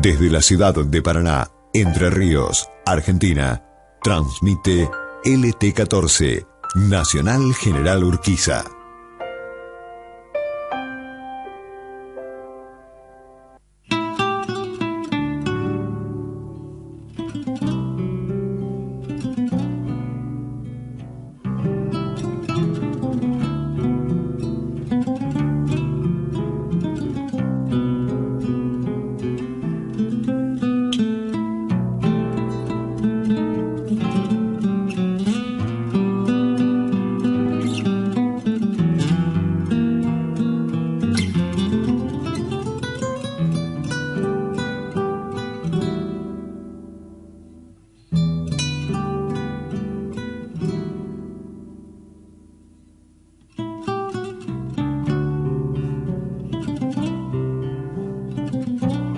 Desde la ciudad de Paraná, Entre Ríos, Argentina, transmite LT14, Nacional General Urquiza.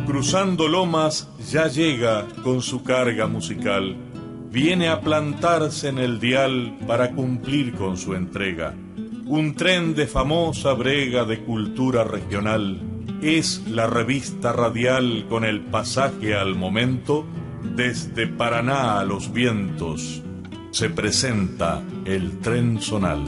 Cruzando lomas ya llega con su carga musical, viene a plantarse en el dial para cumplir con su entrega. Un tren de famosa brega de cultura regional, es la revista radial con el pasaje al momento, desde Paraná a los vientos, se presenta el tren zonal.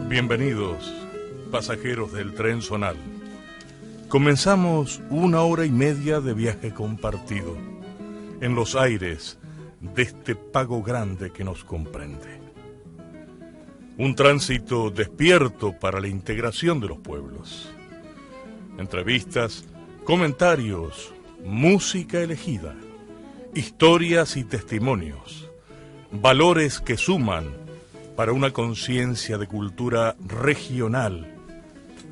Bienvenidos, pasajeros del tren zonal. Comenzamos 1 hora y media de viaje compartido en los aires de este pago grande que nos comprende. Un tránsito despierto para la integración de los pueblos. Entrevistas, comentarios, música elegida, historias y testimonios, valores que suman para una conciencia de cultura regional,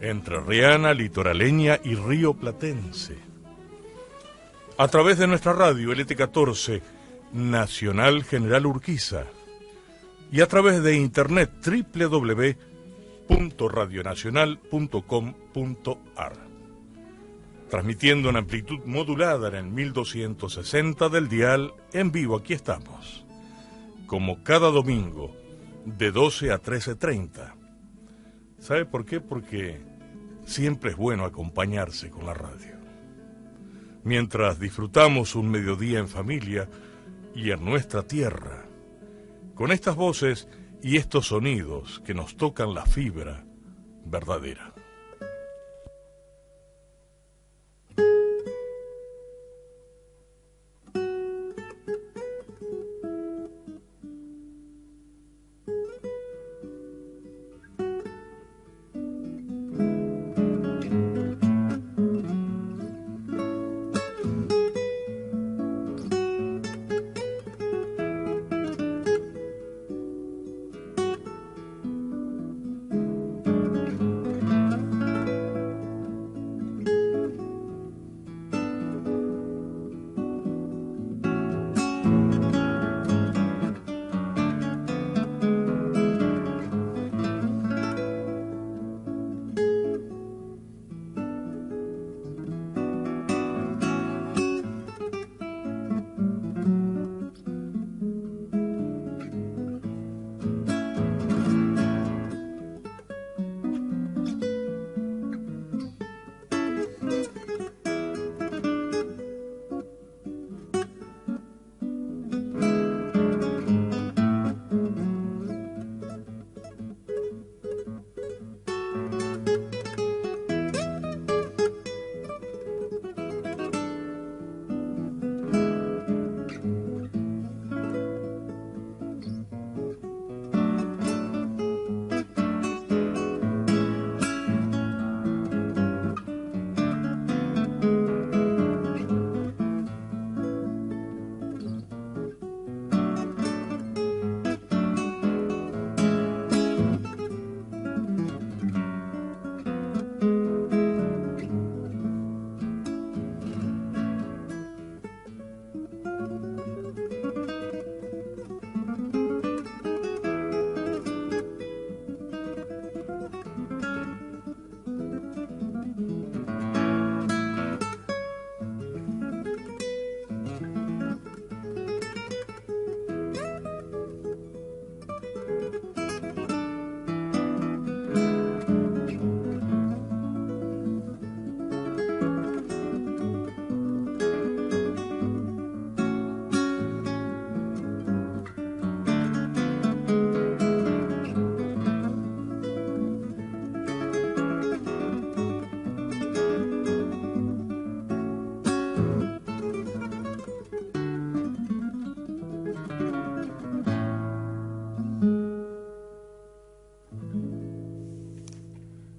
entrerriana, litoraleña y rioplatense. A través de nuestra radio LT14, Nacional General Urquiza, y a través de internet www.radionacional.com.ar, transmitiendo en amplitud modulada en el 1260 del dial. En vivo aquí estamos, como cada domingo, de 12 a 13:30. ¿Sabe por qué? Porque siempre es bueno acompañarse con la radio. Mientras disfrutamos un mediodía en familia y en nuestra tierra, con estas voces y estos sonidos que nos tocan la fibra verdadera.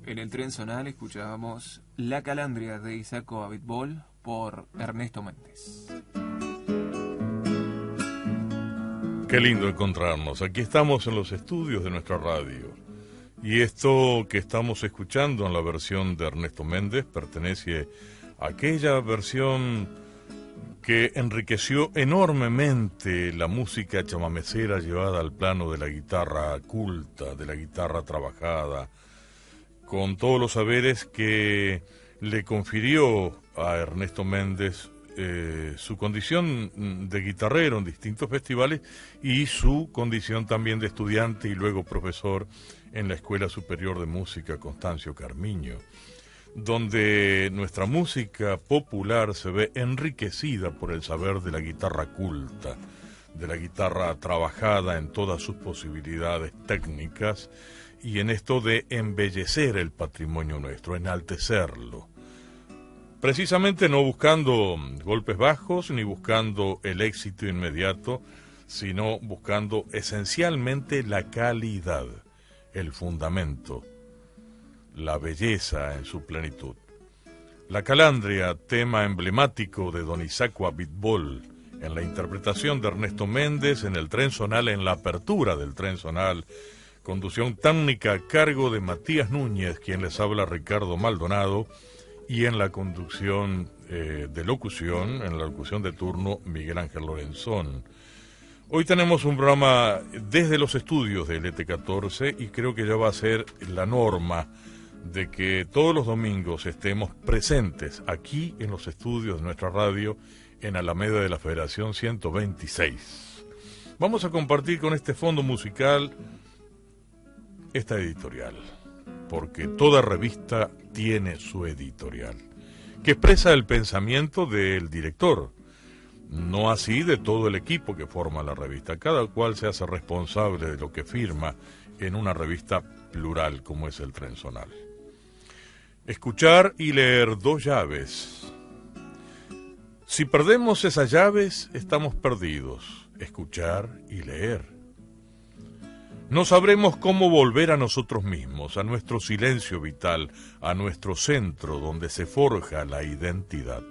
En el tren zonal escuchábamos La Calandria de Isaco Abitbol por Ernesto Méndez. Qué lindo encontrarnos. Aquí estamos en los estudios de nuestra radio. Y esto que estamos escuchando en la versión de Ernesto Méndez pertenece a aquella versión que enriqueció enormemente la música chamamecera llevada al plano de la guitarra culta, de la guitarra trabajada, con todos los saberes que le confirió a Ernesto Méndez su condición de guitarrero en distintos festivales y su condición también de estudiante y luego profesor en la Escuela Superior de Música Constancio Carmiño, donde nuestra música popular se ve enriquecida por el saber de la guitarra culta, de la guitarra trabajada en todas sus posibilidades técnicas y en esto de embellecer el patrimonio nuestro, enaltecerlo. Precisamente no buscando golpes bajos ni buscando el éxito inmediato, sino buscando esencialmente la calidad, el fundamento, la belleza en su plenitud. La Calandria, tema emblemático de don Isaco Abitbol, en la interpretación de Ernesto Méndez en el tren zonal, en la apertura del tren zonal, conducción técnica a cargo de Matías Núñez, quien les habla Ricardo Maldonado, y en la conducción de locución, en la locución de turno, Miguel Ángel Lorenzón. Hoy tenemos un programa desde los estudios del ET14 y creo que ya va a ser la norma de que todos los domingos estemos presentes aquí en los estudios de nuestra radio en Alameda de la Federación 126. Vamos a compartir con este fondo musical esta editorial, porque toda revista tiene su editorial, que expresa el pensamiento del director, no así de todo el equipo que forma la revista. Cada cual se hace responsable de lo que firma en una revista plural como es el Trenzonal. Escuchar y leer, 2 llaves. Si perdemos esas llaves, estamos perdidos. Escuchar y leer. No sabremos cómo volver a nosotros mismos, a nuestro silencio vital, a nuestro centro donde se forja la identidad.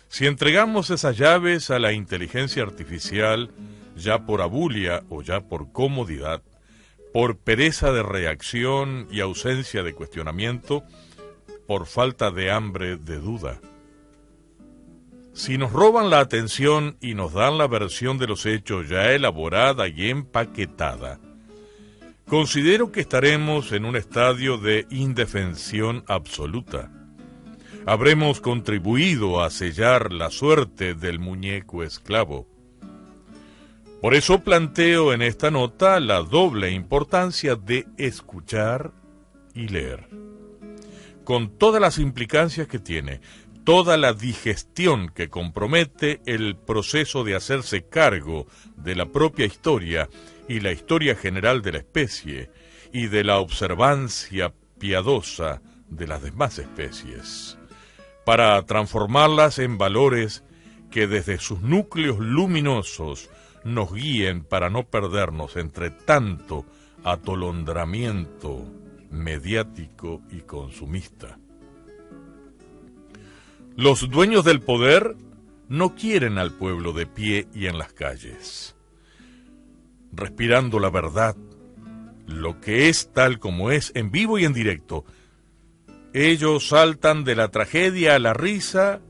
Si entregamos esas llaves a la inteligencia artificial, ya por abulia o ya por comodidad, por pereza de reacción y ausencia de cuestionamiento, por falta de hambre de duda. Si nos roban la atención y nos dan la versión de los hechos ya elaborada y empaquetada, considero que estaremos en un estadio de indefensión absoluta. Habremos contribuido a sellar la suerte del muñeco esclavo. Por eso planteo en esta nota la doble importancia de escuchar y leer, con todas las implicancias que tiene, toda la digestión que compromete el proceso de hacerse cargo de la propia historia y la historia general de la especie y de la observancia piadosa de las demás especies, para transformarlas en valores que desde sus núcleos luminosos nos guíen para no perdernos entre tanto atolondramiento mediático y consumista. Los dueños del poder no quieren al pueblo de pie y en las calles, respirando la verdad, lo que es tal como es, en vivo y en directo. Ellos saltan de la tragedia a la risa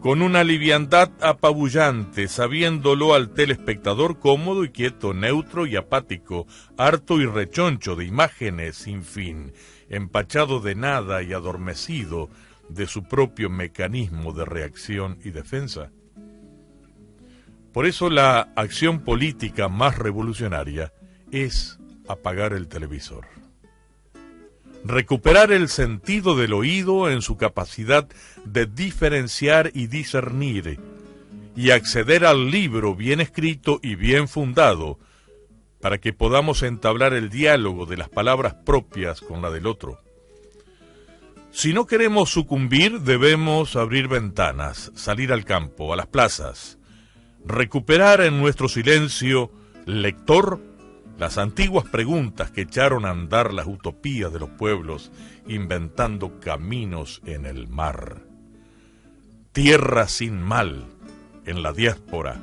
con una liviandad apabullante, sabiéndolo al telespectador cómodo y quieto, neutro y apático, harto y rechoncho de imágenes sin fin, empachado de nada y adormecido de su propio mecanismo de reacción y defensa. Por eso la acción política más revolucionaria es apagar el televisor. Recuperar el sentido del oído en su capacidad de diferenciar y discernir, y acceder al libro bien escrito y bien fundado, para que podamos entablar el diálogo de las palabras propias con la del otro. Si no queremos sucumbir, debemos abrir ventanas, salir al campo, a las plazas, recuperar en nuestro silencio lector las antiguas preguntas que echaron a andar las utopías de los pueblos, inventando caminos en el mar. Tierra sin mal en la diáspora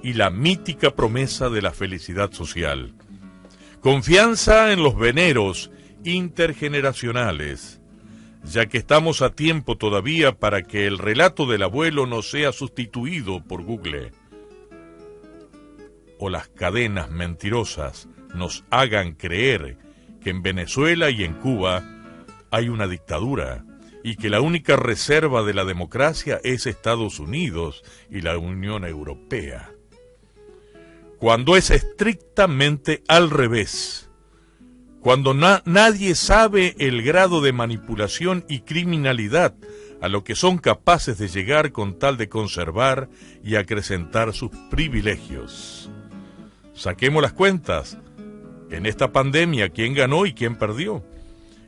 y la mítica promesa de la felicidad social. Confianza en los veneros intergeneracionales, ya que estamos a tiempo todavía para que el relato del abuelo no sea sustituido por Google, o las cadenas mentirosas nos hagan creer que en Venezuela y en Cuba hay una dictadura y que la única reserva de la democracia es Estados Unidos y la Unión Europea, cuando es estrictamente al revés, cuando nadie sabe el grado de manipulación y criminalidad a lo que son capaces de llegar con tal de conservar y acrecentar sus privilegios. Saquemos las cuentas. En esta pandemia, ¿quién ganó y quién perdió?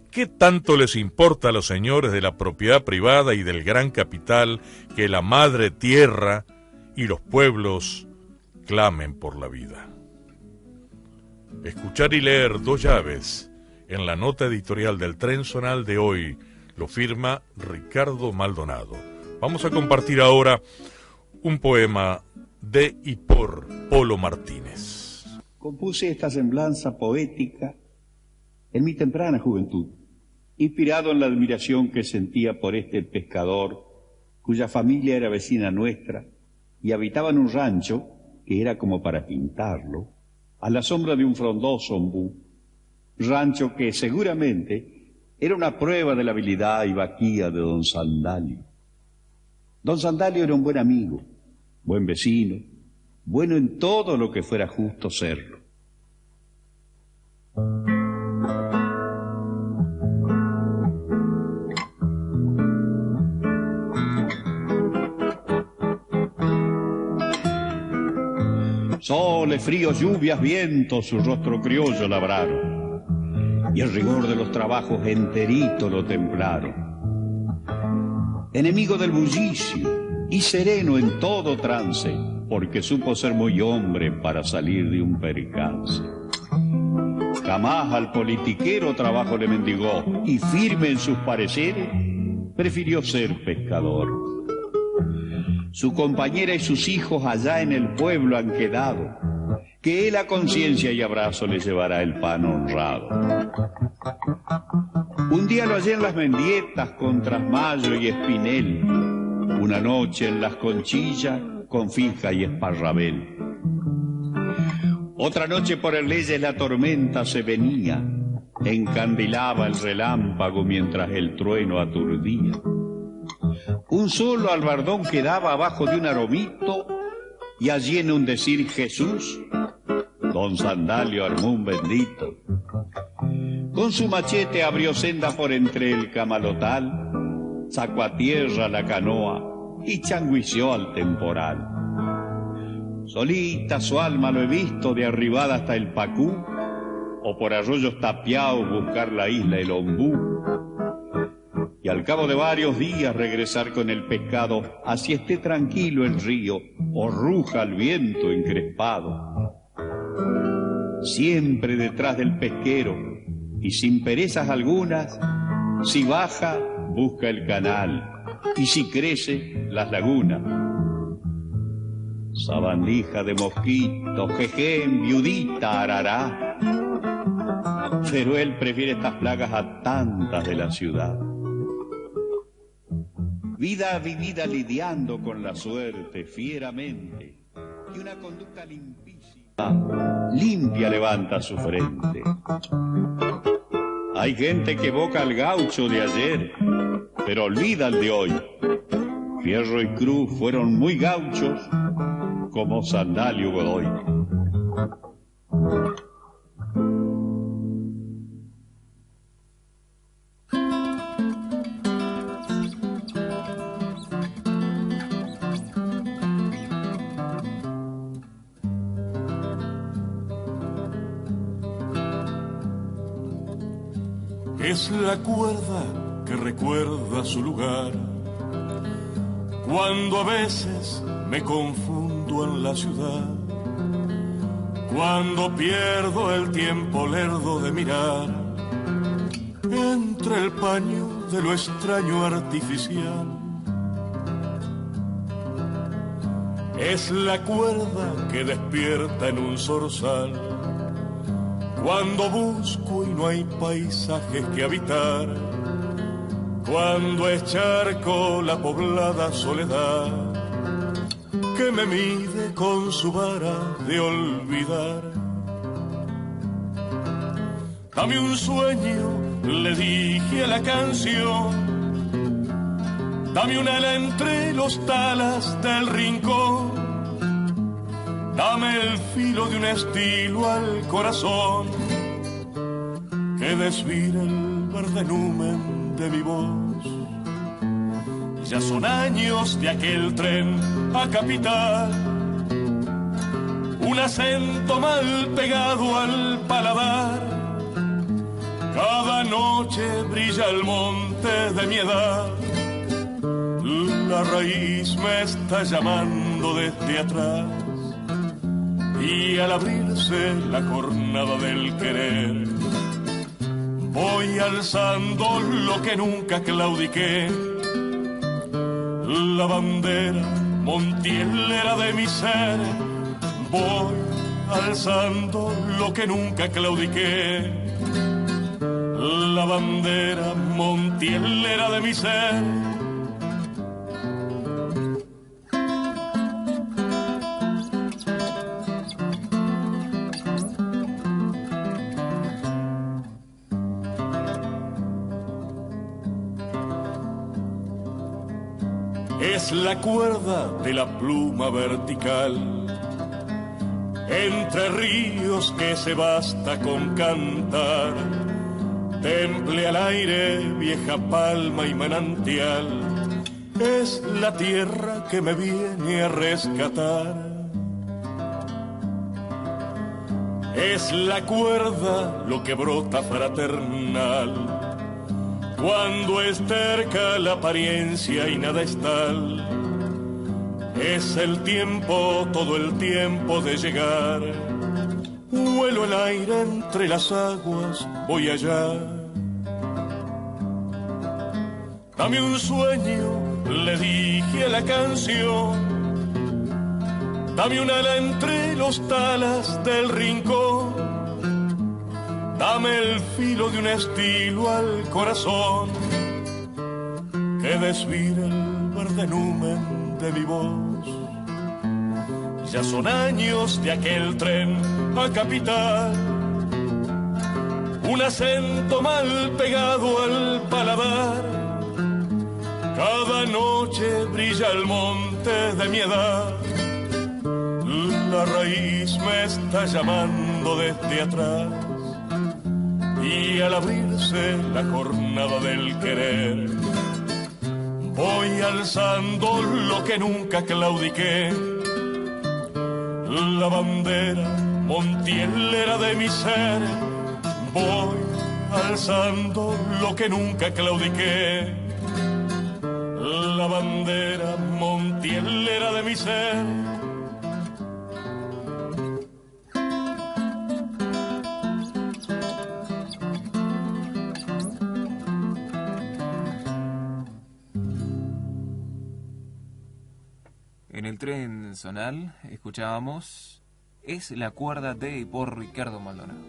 ¿Qué tanto les importa a los señores de la propiedad privada y del gran capital que la madre tierra y los pueblos clamen por la vida? Escuchar y leer, 2 llaves, en la nota editorial del Trenzonal de hoy, lo firma Ricardo Maldonado. Vamos a compartir ahora un poema de y por Polo Martínez. Compuse esta semblanza poética en mi temprana juventud, inspirado en la admiración que sentía por este pescador, cuya familia era vecina nuestra y habitaba en un rancho que era como para pintarlo, a la sombra de un frondoso ombú, rancho que seguramente era una prueba de la habilidad y vaquía de don Sandalio. Don Sandalio era un buen amigo, buen vecino, bueno en todo lo que fuera justo serlo. Soles, fríos, lluvias, vientos, su rostro criollo labraron, y el rigor de los trabajos enterito lo templaron. Enemigo del bullicio y sereno en todo trance, porque supo ser muy hombre para salir de un percance. Jamás al politiquero trabajo le mendigó, y firme en sus pareceres, prefirió ser pescador. Su compañera y sus hijos allá en el pueblo han quedado, que él a conciencia y abrazo le llevará el pan honrado. Un día lo hallé en las Mendietas con Trasmayo y Espinel, una noche en las Conchillas con Fija y Esparrabel. Otra noche por el Leyes la tormenta se venía, encandilaba el relámpago mientras el trueno aturdía. Un solo albardón quedaba abajo de un aromito, y allí en un decir Jesús, don Sandalio armó un bendito. Con su machete abrió senda por entre el camalotal, sacó a tierra la canoa y changuició al temporal. Solita su alma lo he visto de arribada hasta el Pacú, o por arroyos tapiados buscar la isla El Ombú. Y al cabo de varios días regresar con el pescado, así esté tranquilo el río o ruja el viento encrespado. Siempre detrás del pesquero y sin perezas algunas, si baja busca el canal y si crece las lagunas. Sabandija de mosquitos, jején, viudita, arará, pero él prefiere estas plagas a tantas de la ciudad. Vida vivida lidiando con la suerte fieramente, y una conducta limpísima, limpia levanta su frente. Hay gente que evoca al gaucho de ayer, pero olvida el de hoy. Fierro y Cruz fueron muy gauchos, como Sandalio Godoy. Es la cuerda que recuerda su lugar, cuando a veces me confundo en la ciudad, cuando pierdo el tiempo lerdo de mirar entre el paño de lo extraño artificial. Es la cuerda que despierta en un zorzal, cuando busco y no hay paisajes que habitar, cuando es charco la poblada soledad que me mide con su vara de olvidar. Dame un sueño, le dije a la canción, dame un ala entre los talas del rincón, dame el filo de un estilo al corazón que desvira el verde numen de mi voz. Ya son años de aquel tren a capital, un acento mal pegado al paladar. Cada noche brilla el monte de mi edad, la raíz me está llamando desde atrás. Y al abrirse la jornada del querer, voy alzando lo que nunca claudiqué, la bandera montielera de mi ser. Voy alzando lo que nunca claudiqué, la bandera montielera de mi ser. Es la cuerda de la pluma vertical, Entre ríos que se basta con cantar, temple al aire, vieja palma y manantial, es la tierra que me viene a rescatar. Es la cuerda lo que brota fraternal, cuando es terca la apariencia y nada es tal. Es el tiempo, todo el tiempo de llegar. Vuelo el aire entre las aguas, voy allá. Dame un sueño, le dije a la canción. Dame un ala entre los talas del rincón. Dame el filo de un estilo al corazón, que desvira el verde numen de mi voz. Ya son años de aquel tren a Capital, un acento mal pegado al paladar. Cada noche brilla el monte de mi edad, la raíz me está llamando desde atrás, y al abrirse la jornada del querer, voy alzando lo que nunca claudiqué, la bandera montielera de mi ser. Voy alzando lo que nunca claudiqué, la bandera montielera de mi ser. En el tren zonal escuchábamos Es la cuerda de y por Ricardo Maldonado.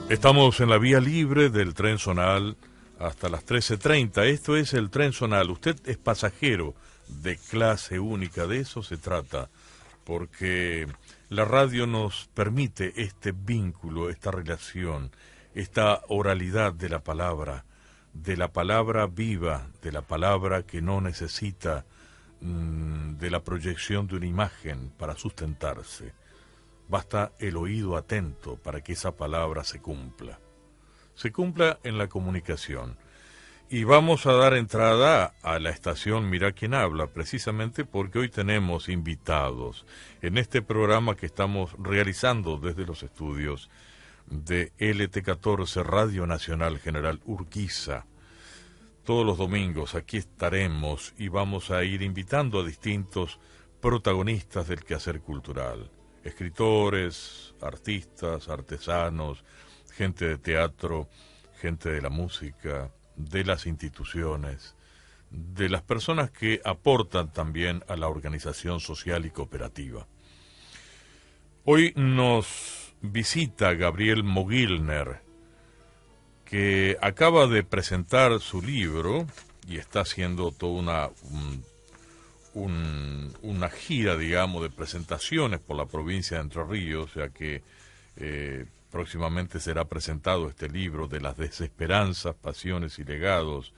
Estamos en la vía libre del tren zonal hasta las 13:30. Esto es el tren zonal. Usted es pasajero de clase única, de eso se trata, porque la radio nos permite este vínculo, esta relación, esta oralidad de la palabra viva, de la palabra que no necesita de la proyección de una imagen para sustentarse. Basta el oído atento para que esa palabra se cumpla en la comunicación. Y vamos a dar entrada a la estación Mirá quién habla, precisamente porque hoy tenemos invitados en este programa que estamos realizando desde los estudios de LT14 Radio Nacional General Urquiza. Todos los domingos aquí estaremos y vamos a ir invitando a distintos protagonistas del quehacer cultural. Escritores, artistas, artesanos, gente de teatro, gente de la música, de las instituciones, de las personas que aportan también a la organización social y cooperativa. Hoy nos visita Gabriel Mogilner, que acaba de presentar su libro y está haciendo toda una gira, digamos, de presentaciones por la provincia de Entre Ríos, ya que próximamente será presentado este libro de las desesperanzas, pasiones y legados,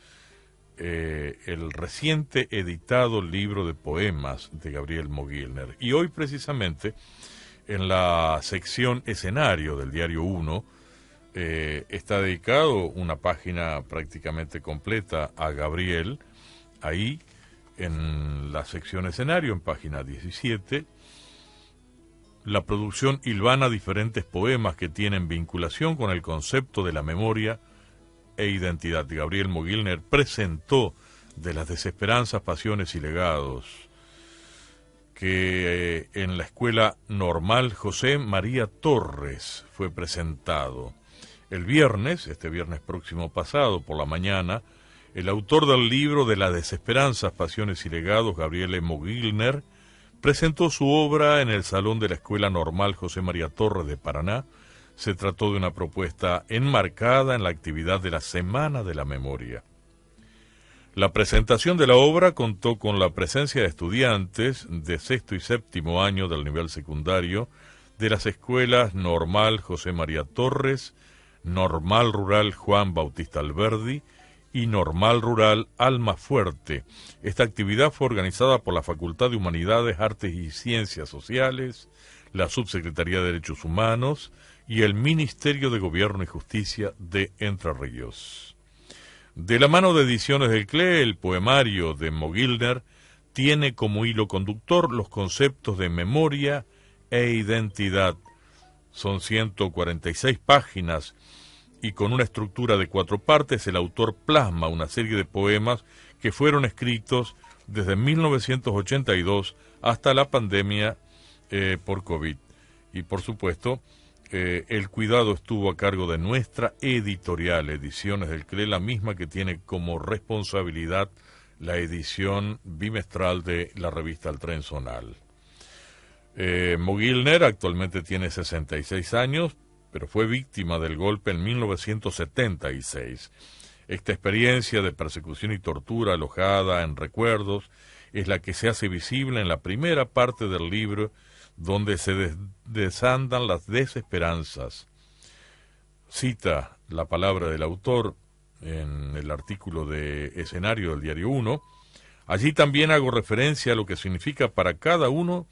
el reciente editado libro de poemas de Gabriel Mogilner. Y hoy precisamente en la sección escenario del Diario 1 está dedicado una página prácticamente completa a Gabriel. Ahí en la sección escenario, en página 17, la producción hilvana diferentes poemas que tienen vinculación con el concepto de la memoria e identidad. Gabriel Mogilner presentó De las desesperanzas, pasiones y legados, que en la Escuela Normal José María Torres fue presentado. El viernes, este viernes próximo pasado, por la mañana, el autor del libro De las desesperanzas, pasiones y legados, Gabriel Mogilner, presentó su obra en el Salón de la Escuela Normal José María Torres de Paraná. Se trató de una propuesta enmarcada en la actividad de la Semana de la Memoria. La presentación de la obra contó con la presencia de estudiantes de sexto y séptimo año del nivel secundario de las escuelas Normal José María Torres, Normal Rural Juan Bautista Alberdi y Normal Rural Almafuerte. Esta actividad fue organizada por la Facultad de Humanidades, Artes y Ciencias Sociales, la Subsecretaría de Derechos Humanos y el Ministerio de Gobierno y Justicia de Entre Ríos. De la mano de Ediciones del CLE, el poemario de Mogilner tiene como hilo conductor los conceptos de memoria e identidad. Son 146 páginas y con una estructura de 4 partes el autor plasma una serie de poemas que fueron escritos desde 1982 hasta la pandemia por COVID. Y por supuesto, el cuidado estuvo a cargo de nuestra editorial, Ediciones del CLE, la misma que tiene como responsabilidad la edición bimestral de la revista El Tren Zonal. Mogilner actualmente tiene 66 años, pero fue víctima del golpe en 1976. Esta experiencia de persecución y tortura alojada en recuerdos es la que se hace visible en la primera parte del libro, donde se desandan las desesperanzas. Cita la palabra del autor en el artículo de Escenario del Diario 1. Allí también hago referencia a lo que significa para cada uno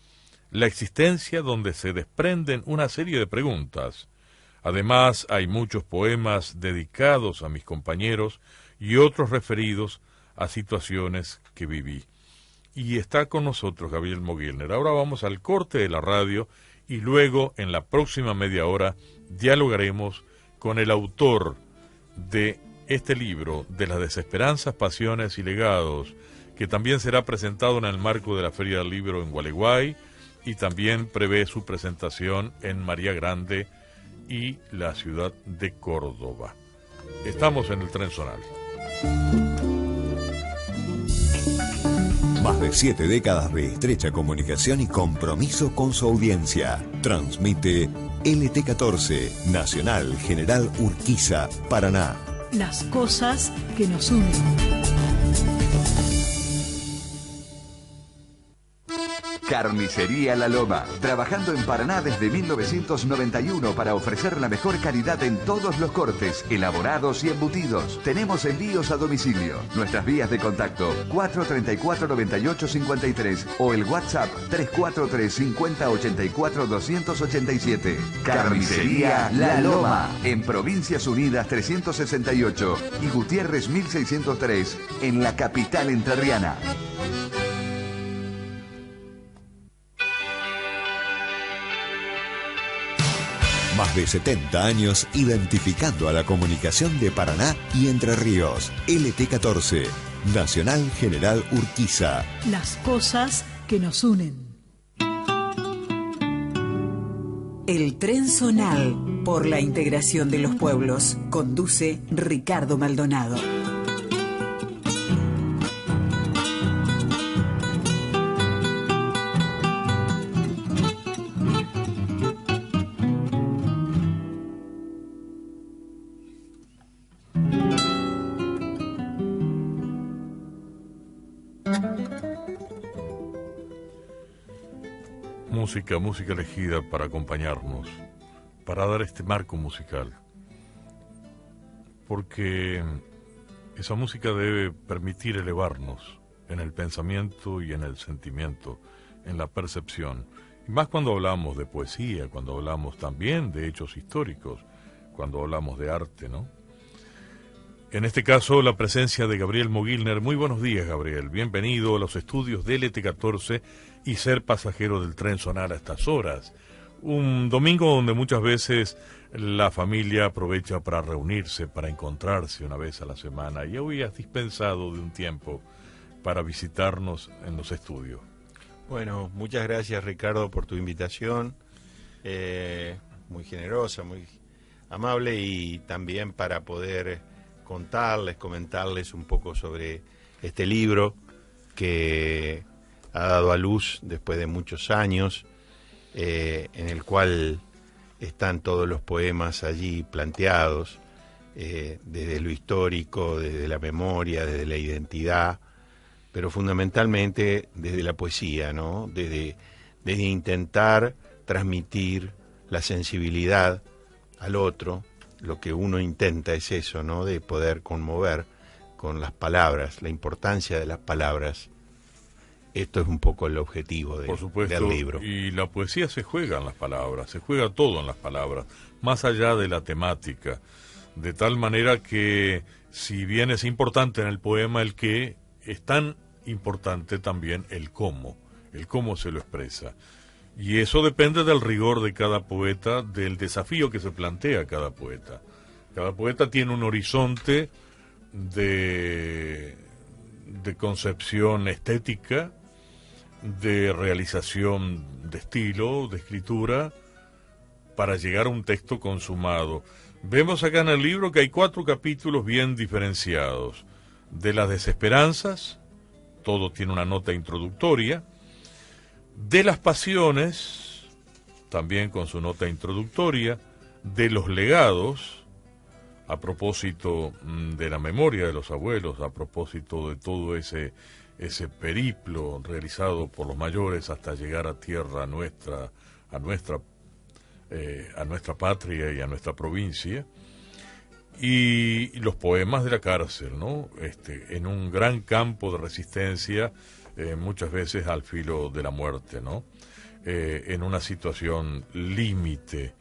la existencia, donde se desprenden una serie de preguntas. Además, hay muchos poemas dedicados a mis compañeros y otros referidos a situaciones que viví. Y está con nosotros Gabriel Mogilner. Ahora vamos al corte de la radio y luego, en la próxima media hora, dialogaremos con el autor de este libro, de las desesperanzas, pasiones y legados, que también será presentado en el marco de la Feria del Libro en Gualeguay y también prevé su presentación en María Grande y la ciudad de Córdoba. Estamos en el Tren Zonal. Más de 7 décadas de estrecha comunicación y compromiso con su audiencia. Transmite LT14, Nacional General Urquiza, Paraná. Las cosas que nos unen. Carnicería La Loma, trabajando en Paraná desde 1991 para ofrecer la mejor calidad en todos los cortes, elaborados y embutidos. Tenemos envíos a domicilio. Nuestras vías de contacto 434-9853 o el WhatsApp 343-5084-287. Carnicería La Loma, en Provincias Unidas 368 y Gutiérrez 1603, en la capital entrerriana. Más de 70 años identificando a la comunicación de Paraná y Entre Ríos. LT14, Nacional General Urquiza. Las cosas que nos unen. El Tren Zonal, por la integración de los pueblos. Conduce Ricardo Maldonado. Música elegida para acompañarnos, para dar este marco musical, porque esa música debe permitir elevarnos en el pensamiento y en el sentimiento, en la percepción, y más cuando hablamos de poesía, cuando hablamos también de hechos históricos, cuando hablamos de arte, ¿no? En este caso, la presencia de Gabriel Mogilner. Muy buenos días, Gabriel. Bienvenido a los estudios de LT14 y ser pasajero del Tren Zonal a estas horas. Un domingo donde muchas veces la familia aprovecha para reunirse, para encontrarse una vez a la semana. Y hoy has dispensado de un tiempo para visitarnos en los estudios. Bueno, muchas gracias, Ricardo, por tu invitación. Muy generosa, muy amable, y también para poder comentarles un poco sobre este libro que ha dado a luz después de muchos años, en el cual están todos los poemas allí planteados, desde lo histórico, desde la memoria, desde la identidad, pero fundamentalmente desde la poesía, ¿no? Desde intentar transmitir la sensibilidad al otro. Lo que uno intenta es eso, ¿no? De poder conmover con las palabras, la importancia de las palabras. Esto es un poco el objetivo Por supuesto, del libro. Y la poesía se juega en las palabras, se juega todo en las palabras, más allá de la temática. De tal manera que, si bien es importante en el poema el qué, es tan importante también el cómo se lo expresa. Y eso depende del rigor de cada poeta, del desafío que se plantea cada poeta. Cada poeta tiene un horizonte de concepción estética, de realización de estilo, de escritura, para llegar a un texto consumado. Vemos acá en el libro que hay 4 capítulos bien diferenciados. De las desesperanzas, todo tiene una nota introductoria. De las pasiones, también con su nota introductoria. De los legados, a propósito de la memoria de los abuelos, a propósito de todo ese periplo realizado por los mayores hasta llegar a tierra nuestra, a nuestra patria y a nuestra provincia. Y los poemas de la cárcel, ¿no? En un gran campo de resistencia, muchas veces al filo de la muerte, ¿no? En una situación límite,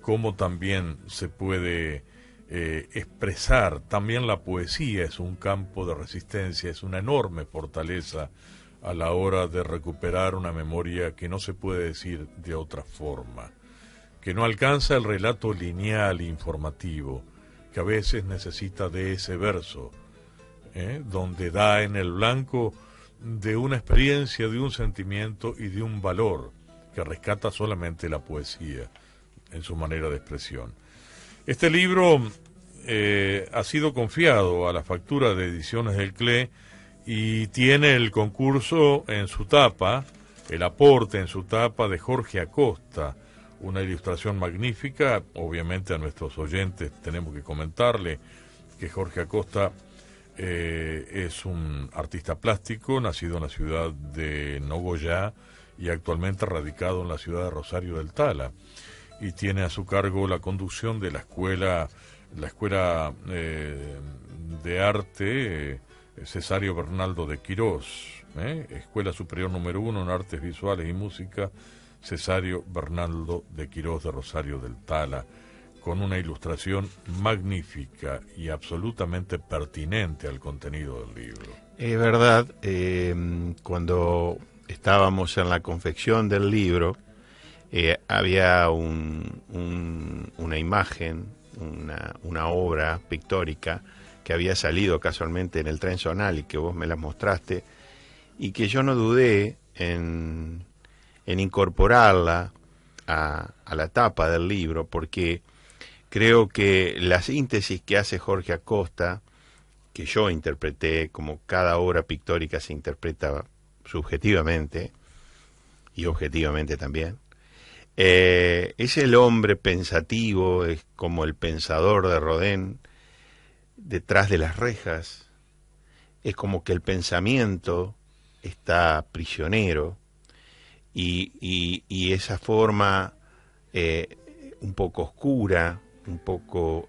cómo también se puede expresar. También la poesía es un campo de resistencia, es una enorme fortaleza a la hora de recuperar una memoria que no se puede decir de otra forma, que no alcanza el relato lineal informativo, que a veces necesita de ese verso, donde da en el blanco de una experiencia, de un sentimiento y de un valor que rescata solamente la poesía en su manera de expresión. Este libro ha sido confiado a la factura de Ediciones del CLE y tiene el concurso en su tapa, el aporte en su tapa de Jorge Acosta, una ilustración magnífica. Obviamente a nuestros oyentes tenemos que comentarle que Jorge Acosta es un artista plástico, nacido en la ciudad de Nogoyá y actualmente radicado en la ciudad de Rosario del Tala, y tiene a su cargo la conducción de la escuela de arte Cesario Bernaldo de Quirós, Escuela Superior número 1 en Artes Visuales y Música Cesario Bernaldo de Quirós de Rosario del Tala, con una ilustración magnífica y absolutamente pertinente al contenido del libro. Es verdad, cuando estábamos en la confección del libro, había una imagen, una obra pictórica que había salido casualmente en el Tren Zonal y que vos me la mostraste, y que yo no dudé en incorporarla a la tapa del libro, porque creo que la síntesis que hace Jorge Acosta, que yo interpreté como cada obra pictórica se interpreta subjetivamente y objetivamente también, es el hombre pensativo, es como el pensador de Rodin detrás de las rejas, es como que el pensamiento está prisionero, y esa forma un poco oscura,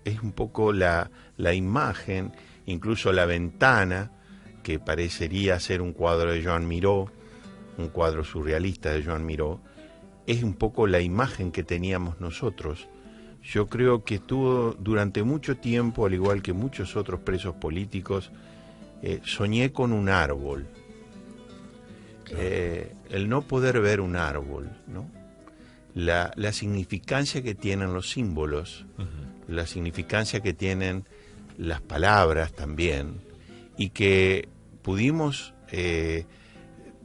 es un poco la imagen, incluso la ventana, que parecería ser un cuadro de Joan Miró, un cuadro surrealista de Joan Miró, es un poco la imagen que teníamos nosotros. Yo creo que estuvo durante mucho tiempo, al igual que muchos otros presos políticos, soñé con un árbol. El no poder ver un árbol, ¿no? La significancia que tienen los símbolos, la significancia que tienen las palabras también, y que pudimos,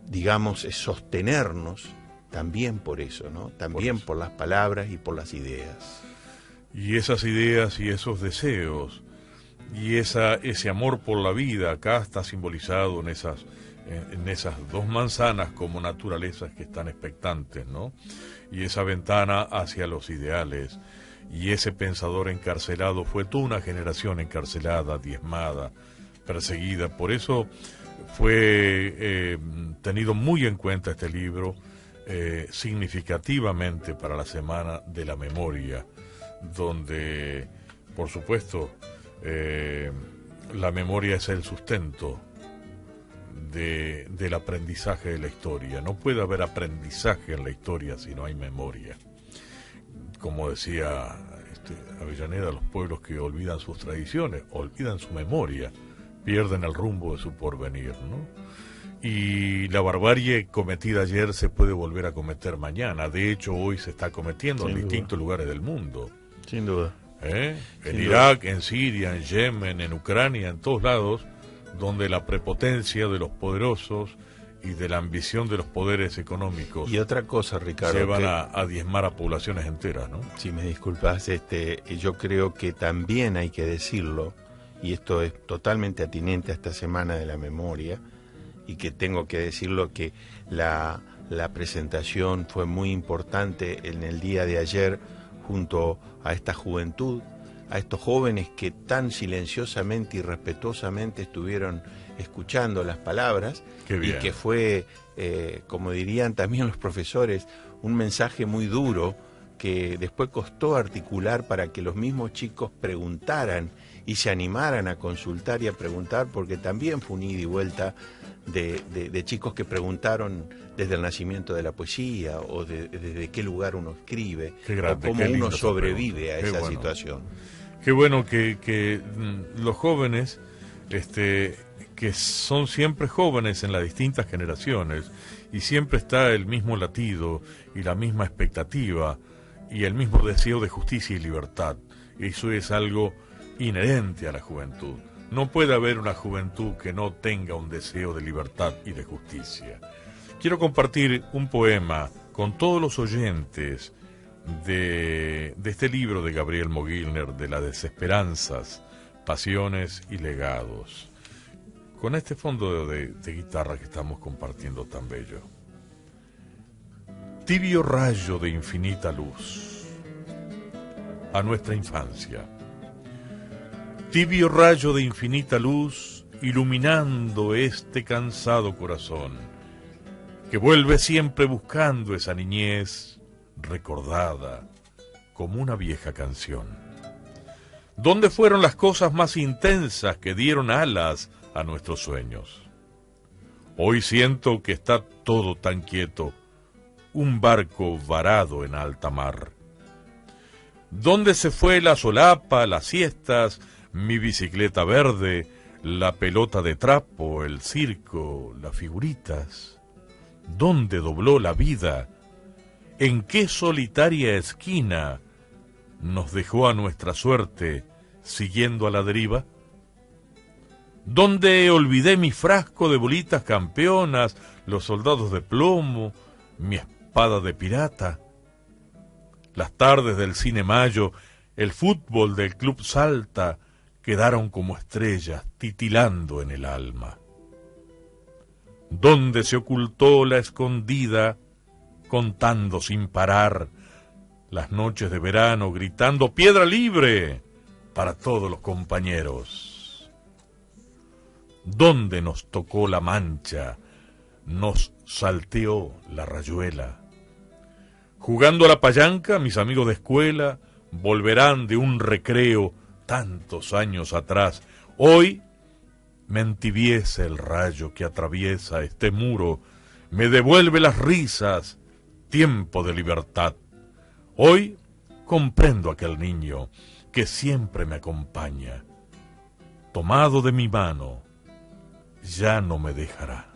digamos, sostenernos también por eso, ¿no? También por las palabras y por las ideas. Y esas ideas y esos deseos y ese amor por la vida acá está simbolizado en esas 2 manzanas como naturalezas que están expectantes, ¿no? Y esa ventana hacia los ideales. y ese pensador encarcelado fue toda una generación encarcelada, diezmada, perseguida. Por eso fue tenido muy en cuenta este libro, significativamente para la Semana de la Memoria, donde, por supuesto, la memoria es el sustento del aprendizaje de la historia. No puede haber aprendizaje en la historia si no hay memoria. Como decía Avellaneda, los pueblos que olvidan sus tradiciones, olvidan su memoria, pierden el rumbo de su porvenir, ¿no? Y la barbarie cometida ayer se puede volver a cometer mañana. De hecho, hoy se está cometiendo en distintos lugares del mundo. Sin duda. En Irak, en Siria, en Yemen, en Ucrania, en todos lados, donde la prepotencia de los poderosos y de la ambición de los poderes económicos y otra cosa, Ricardo, llevan a diezmar a poblaciones enteras, ¿no? Si me disculpas, yo creo que también hay que decirlo, y esto es totalmente atinente a esta Semana de la Memoria, y que tengo que decirlo, que la presentación fue muy importante en el día de ayer junto a esta juventud, a estos jóvenes que tan silenciosamente y respetuosamente estuvieron escuchando las palabras, y que fue, como dirían también los profesores, un mensaje muy duro que después costó articular para que los mismos chicos preguntaran y se animaran a consultar y a preguntar, porque también fue un ida y vuelta de chicos que preguntaron desde el nacimiento de la poesía, o desde qué lugar uno escribe, o cómo uno sobrevive a esa situación. Qué bueno que los jóvenes, que son siempre jóvenes en las distintas generaciones, y siempre está el mismo latido y la misma expectativa y el mismo deseo de justicia y libertad. Eso es algo inherente a la juventud. No puede haber una juventud que no tenga un deseo de libertad y de justicia. Quiero compartir un poema con todos los oyentes de este libro de Gabriel Mogilner, de las desesperanzas, pasiones y legados, con este fondo de guitarra que estamos compartiendo tan bello. Tibio rayo de infinita luz a nuestra infancia. Tibio rayo de infinita luz iluminando este cansado corazón, que vuelve siempre buscando esa niñez recordada como una vieja canción. ¿Dónde fueron las cosas más intensas que dieron alas a nuestros sueños? Hoy siento que está todo tan quieto, un barco varado en alta mar. ¿Dónde se fue la solapa, las siestas, mi bicicleta verde, la pelota de trapo, el circo, las figuritas? ¿Dónde dobló la vida? ¿En qué solitaria esquina nos dejó a nuestra suerte siguiendo a la deriva? ¿Dónde olvidé mi frasco de bolitas campeonas, los soldados de plomo, mi espada de pirata? Las tardes del Cine Mayo, el fútbol del Club Salta, quedaron como estrellas titilando en el alma. ¿Dónde se ocultó la escondida, contando sin parar las noches de verano, gritando piedra libre para todos los compañeros? ¿Dónde nos tocó la mancha, nos salteó la rayuela? Jugando a la payanca, mis amigos de escuela volverán de un recreo tantos años atrás. Hoy me entibiece el rayo que atraviesa este muro, me devuelve las risas, tiempo de libertad. Hoy comprendo a aquel niño que siempre me acompaña. Tomado de mi mano, ya no me dejará.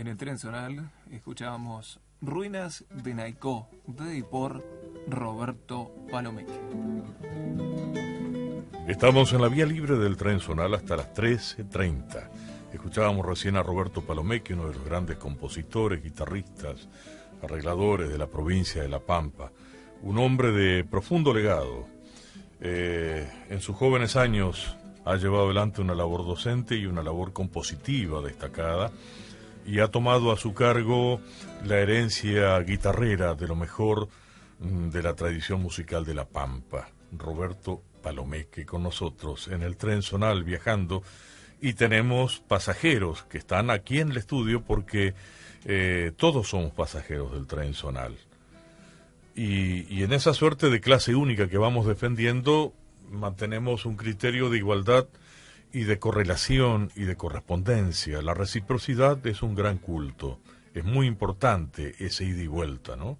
en el Tren Zonal escuchábamos Ruinas de Naicó, de y por Roberto Palomeque. Estamos en la vía libre del Tren Zonal hasta las 13:30. Escuchábamos recién a Roberto Palomeque, uno de los grandes compositores, guitarristas, arregladores de la provincia de La Pampa. Un hombre de profundo legado. En sus jóvenes años ha llevado adelante una labor docente y una labor compositiva destacada, y ha tomado a su cargo la herencia guitarrera de lo mejor de la tradición musical de La Pampa. Roberto Palomeque con nosotros en el Tren Zonal viajando, y tenemos pasajeros que están aquí en el estudio porque todos somos pasajeros del Tren Zonal. Y en esa suerte de clase única que vamos defendiendo, mantenemos un criterio de igualdad y de correlación y de correspondencia. La reciprocidad es un gran culto, es muy importante ese ida y vuelta, ¿no?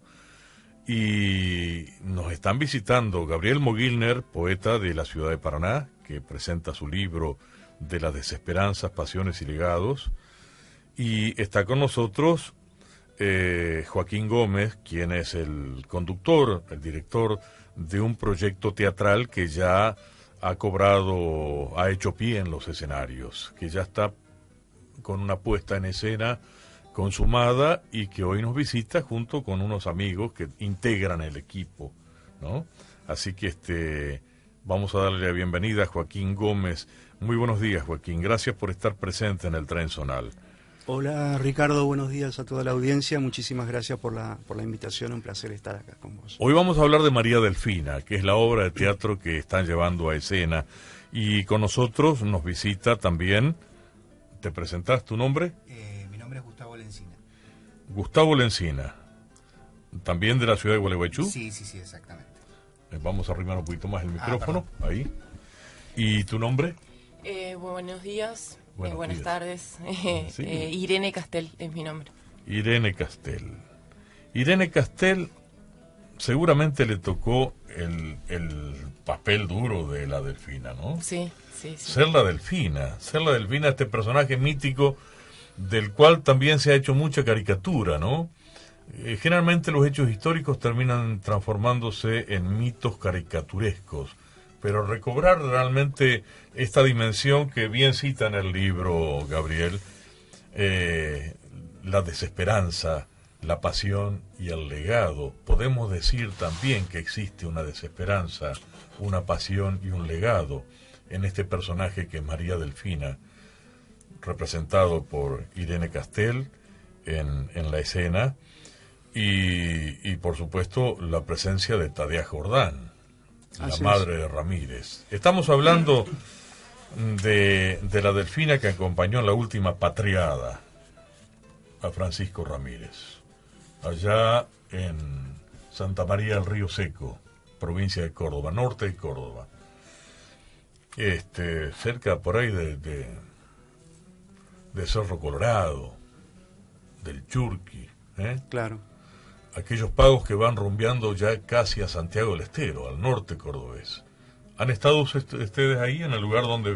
Y nos están visitando Gabriel Mogilner, poeta de la ciudad de Paraná, que presenta su libro De las desesperanzas, pasiones y legados, y está con nosotros Joaquín Gómez, quien es el conductor, el director de un proyecto teatral que ya ha hecho pie en los escenarios, que ya está con una puesta en escena consumada y que hoy nos visita junto con unos amigos que integran el equipo, ¿no? Así que vamos a darle la bienvenida a Joaquín Gómez. Muy buenos días, Joaquín. Gracias por estar presente en el Tren Zonal. Hola, Ricardo. Buenos días a toda la audiencia. Muchísimas gracias por la invitación. Un placer estar acá con vos. Hoy vamos a hablar de María Delfina, que es la obra de teatro que están llevando a escena. Y con nosotros nos visita también... ¿Te presentás tu nombre? Mi nombre es Gustavo Lencina. Gustavo Lencina. ¿También de la ciudad de Gualeguaychú? Sí, exactamente. Vamos a arrimar un poquito más el micrófono. Ahí. ¿Y tu nombre? Buenos días. Buenas días. Tardes. Sí. Irene Castel es mi nombre. Irene Castel. Irene Castel seguramente le tocó el papel duro de la Delfina, ¿no? Sí. Ser la Delfina, este personaje mítico del cual también se ha hecho mucha caricatura, ¿no? Generalmente los hechos históricos terminan transformándose en mitos caricaturescos, pero recobrar realmente esta dimensión que bien cita en el libro Gabriel, la desesperanza, la pasión y el legado. Podemos decir también que existe una desesperanza, una pasión y un legado en este personaje que es María Delfina, representado por Irene Castel en la escena, y por supuesto la presencia de Tadea Jordán, la madre de Ramírez. Estamos hablando de la Delfina que acompañó en la última patriada a Francisco Ramírez, allá en Santa María del Río Seco, provincia de Córdoba, norte de Córdoba. Cerca por ahí de Cerro Colorado, del Churqui, Claro. Aquellos pagos que van rumbeando ya casi a Santiago del Estero, al norte cordobés. ¿Han estado ustedes ahí en el lugar donde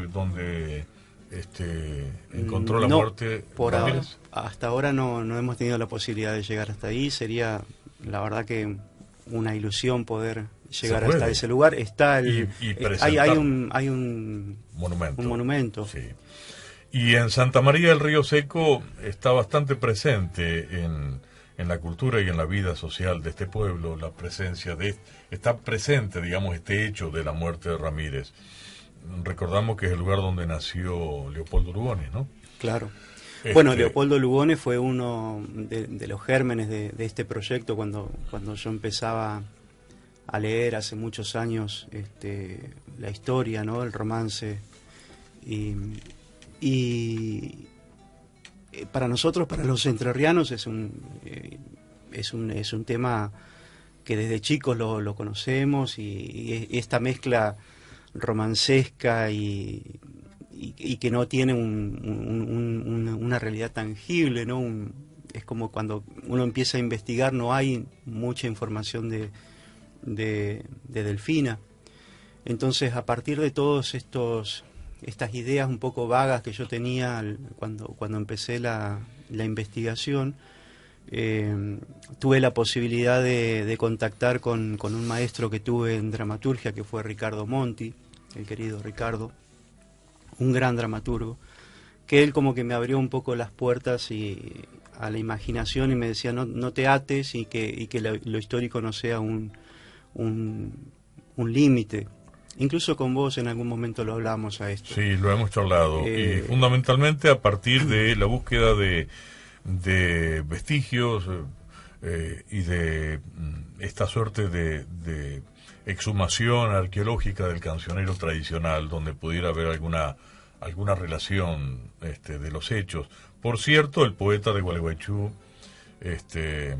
encontró la muerte Ramírez? Hasta ahora no hemos tenido la posibilidad de llegar hasta ahí. Sería, la verdad, que una ilusión poder llegar hasta ese lugar. Está hay un monumento. Un monumento. Sí. Y en Santa María del Río Seco está bastante presente en la cultura y en la vida social de este pueblo, la presencia está presente, digamos, este hecho de la muerte de Ramírez. Recordamos que es el lugar donde nació Leopoldo Lugones, ¿no? Claro. Bueno, Leopoldo Lugones fue uno de los gérmenes de este proyecto cuando yo empezaba a leer hace muchos años la historia, ¿no? El romance. Y para nosotros, para los entrerrianos, es un tema que desde chicos lo conocemos, y esta mezcla romancesca y que no tiene una realidad tangible, ¿no? Es como cuando uno empieza a investigar, no hay mucha información de Delfina. Entonces, a partir de todos estos estas ideas un poco vagas que yo tenía cuando empecé la investigación. Tuve la posibilidad de contactar con un maestro que tuve en dramaturgia, que fue Ricardo Monti, el querido Ricardo, un gran dramaturgo, que él como que me abrió un poco las puertas a la imaginación y me decía no te ates y que lo histórico no sea un límite. Incluso con vos en algún momento lo hablamos a esto. Sí, lo hemos charlado, y fundamentalmente a partir de la búsqueda de vestigios y de esta suerte de exhumación arqueológica del cancionero tradicional, donde pudiera haber alguna relación de los hechos. Por cierto, el poeta de Gualeguaychú, que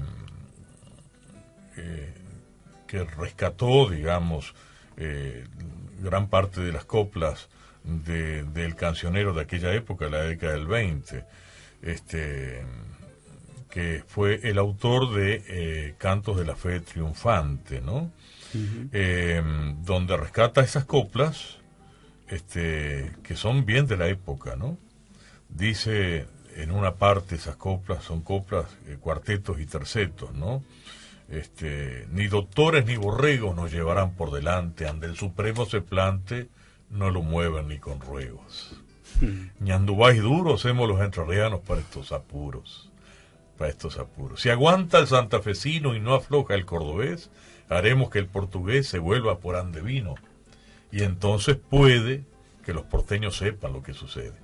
rescató, digamos, gran parte de las coplas del cancionero de aquella época, la década del 20, que fue el autor de Cantos de la Fe Triunfante, ¿no? Donde rescata esas coplas que son bien de la época, ¿no? Dice en una parte esas coplas son coplas, cuartetos y tercetos, ¿no? Ni doctores ni borregos nos llevarán por delante, ande el Supremo se plante, no lo muevan ni con ruegos. Ñandubáis duros hemos los entrerrianos para estos apuros. Si aguanta el santafesino y no afloja el cordobés, haremos que el portugués se vuelva por andevino. Y entonces puede que los porteños sepan lo que sucede.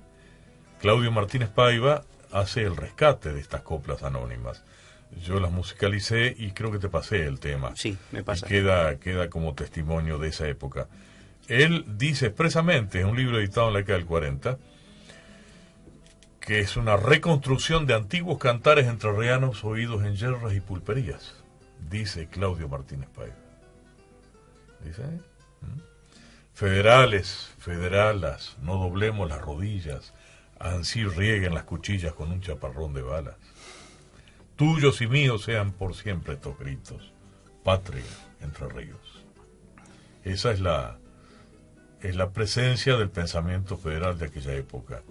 Claudio Martínez Paiva hace el rescate de estas coplas anónimas. Yo las musicalicé y creo que te pasé el tema. Sí, me pasa. Y queda como testimonio de esa época. Él dice expresamente, en un libro editado en la década del 40, que es una reconstrucción de antiguos cantares entrerrianos oídos en yerras y pulperías, dice Claudio Martínez Paiva. Dice, federales, federalas, no doblemos las rodillas, ansí rieguen las cuchillas con un chaparrón de balas. Tuyos y míos sean por siempre estos gritos, patria entre ríos. Esa es la presencia del pensamiento federal de aquella época.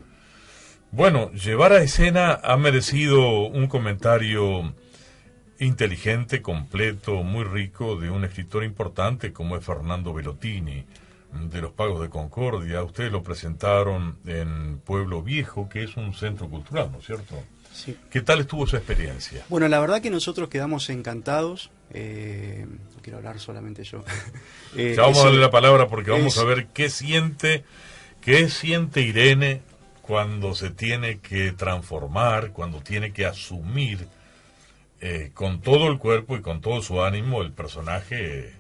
Bueno, llevar a escena ha merecido un comentario inteligente, completo, muy rico, de un escritor importante como es Fernando Bellotini, de Los Pagos de Concordia. Ustedes lo presentaron en Pueblo Viejo, que es un centro cultural, ¿no es cierto? Sí. ¿Qué tal estuvo su experiencia? Bueno, la verdad que nosotros quedamos encantados. No quiero hablar solamente yo. Ya vamos a darle la palabra porque vamos a ver qué siente Irene cuando se tiene que transformar, cuando tiene que asumir con todo el cuerpo y con todo su ánimo el personaje,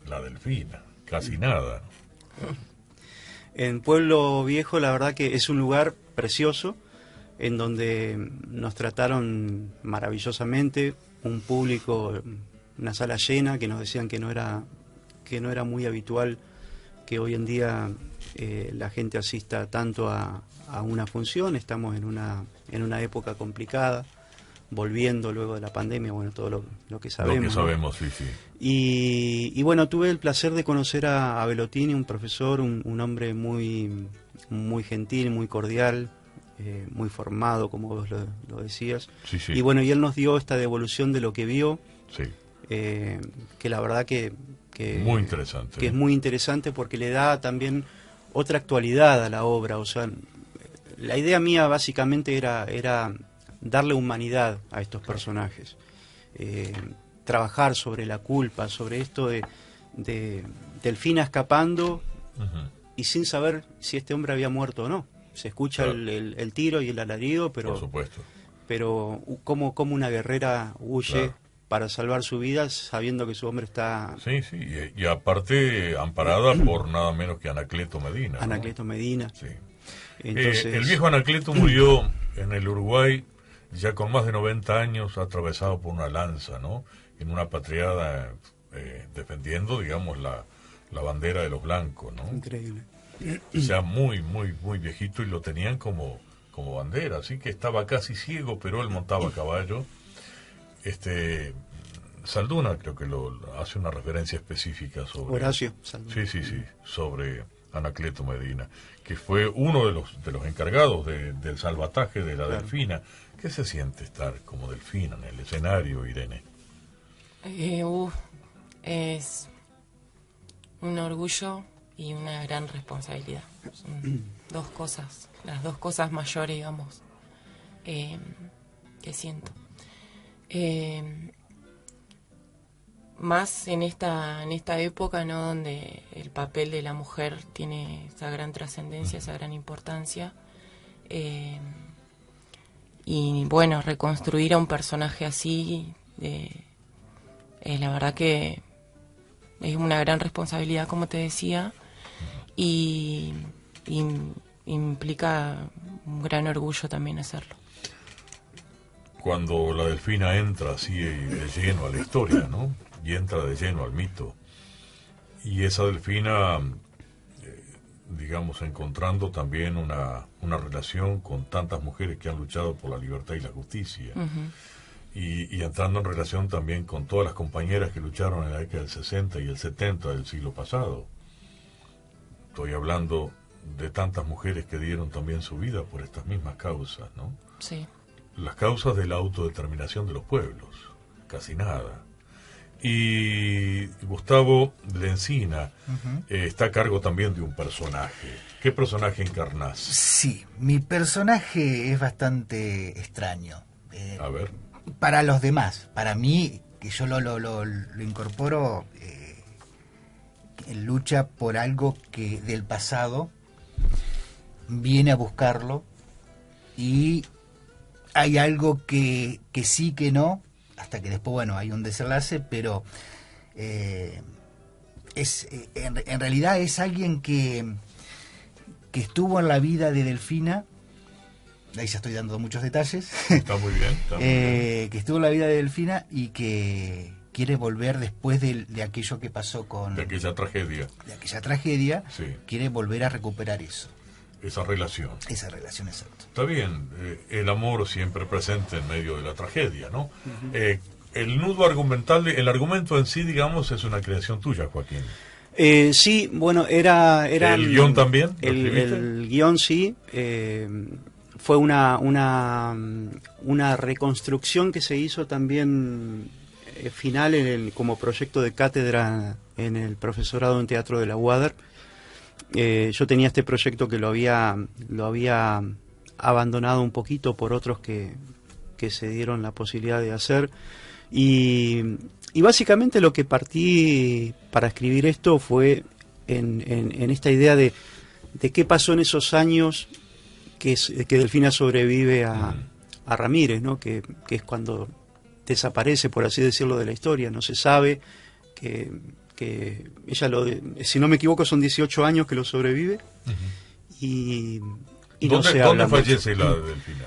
la Delfina. Casi nada. En Pueblo Viejo la verdad que es un lugar precioso, en donde nos trataron maravillosamente, un público, una sala llena, que nos decían que no era muy habitual que hoy en día la gente asista tanto a una función. Estamos en una época complicada, volviendo luego de la pandemia, bueno, todo lo que sabemos. Lo que sabemos, ¿no? Sí. Y bueno, tuve el placer de conocer a Bellotini, un profesor, un hombre muy, muy gentil, muy cordial, muy formado, como vos lo decías. Sí, sí. Y bueno, y él nos dio esta devolución de lo que vio, sí. Que la verdad que muy interesante. Que es muy interesante porque le da también otra actualidad a la obra. O sea, la idea mía básicamente era darle humanidad a estos personajes, trabajar sobre la culpa, sobre esto de Delfina escapando y sin saber si este hombre había muerto o no. Se escucha el tiro y el alarido, pero por supuesto. Pero como una guerrera huye para salvar su vida sabiendo que su hombre está... Sí, sí, y aparte amparada por nada menos que Anacleto Medina. Anacleto, ¿no? Medina. Sí. Entonces... el viejo Anacleto murió en el Uruguay ya con más de 90 años, atravesado por una lanza, ¿no? En una patriada defendiendo, digamos, la bandera de los blancos, ¿no? Increíble. O sea, muy, muy, muy viejito, y lo tenían como bandera, así que estaba casi ciego, pero él montaba a caballo. Salduna creo que hace una referencia específica sobre... Horacio Salduna. Sí, sobre Anacleto Medina, que fue uno de los encargados del salvataje de la Delfina. ¿Qué se siente estar como Delfina en el escenario, Irene? Es un orgullo y una gran responsabilidad. Son dos cosas, las dos cosas mayores, digamos, que siento. Más en esta época, ¿no?, donde el papel de la mujer tiene esa gran trascendencia, esa gran importancia. Y bueno, reconstruir a un personaje así, la verdad que es una gran responsabilidad, como te decía, y implica un gran orgullo también hacerlo. Cuando la Delfina entra así de lleno a la historia, ¿no?, y entra de lleno al mito, y esa Delfina, digamos, encontrando también una relación con tantas mujeres que han luchado por la libertad y la justicia, y entrando en relación también con todas las compañeras que lucharon en la década del 60 y el 70 del siglo pasado. Estoy hablando de tantas mujeres que dieron también su vida por estas mismas causas, ¿no? Sí. Las causas de la autodeterminación de los pueblos, casi nada. Y Gustavo Lencina está a cargo también de un personaje. ¿Qué personaje encarnás? Sí, mi personaje es bastante extraño. A ver. Para los demás, para mí, que yo lo incorporo, lucha por algo que del pasado viene a buscarlo, y hay algo que sí, que no, hasta que después, bueno, hay un desenlace, pero en realidad es alguien que estuvo en la vida de Delfina. Ahí ya estoy dando muchos detalles. Está muy bien. Que estuvo en la vida de Delfina y que quiere volver después de aquello que pasó con... De aquella tragedia. Sí. Quiere volver a recuperar eso. Esa relación. Exacto. Está bien, el amor siempre presente en medio de la tragedia, ¿no? El nudo argumental, el argumento en sí, digamos, es una creación tuya, Joaquín. Sí, bueno, era ¿El guión también? El guión sí, fue una reconstrucción que se hizo también final como proyecto de cátedra en el profesorado en teatro de la UADER. Yo tenía este proyecto que lo había abandonado un poquito por otros que se dieron la posibilidad de hacer, y básicamente lo que partí para escribir esto fue en esta idea de qué pasó en esos años que Delfina sobrevive a Ramírez, ¿no? Que es cuando desaparece, por así decirlo, de la historia. No se sabe que ella, si no me equivoco, son 18 años que lo sobrevive. Y no se habla. ¿Dónde fallece la Delfina?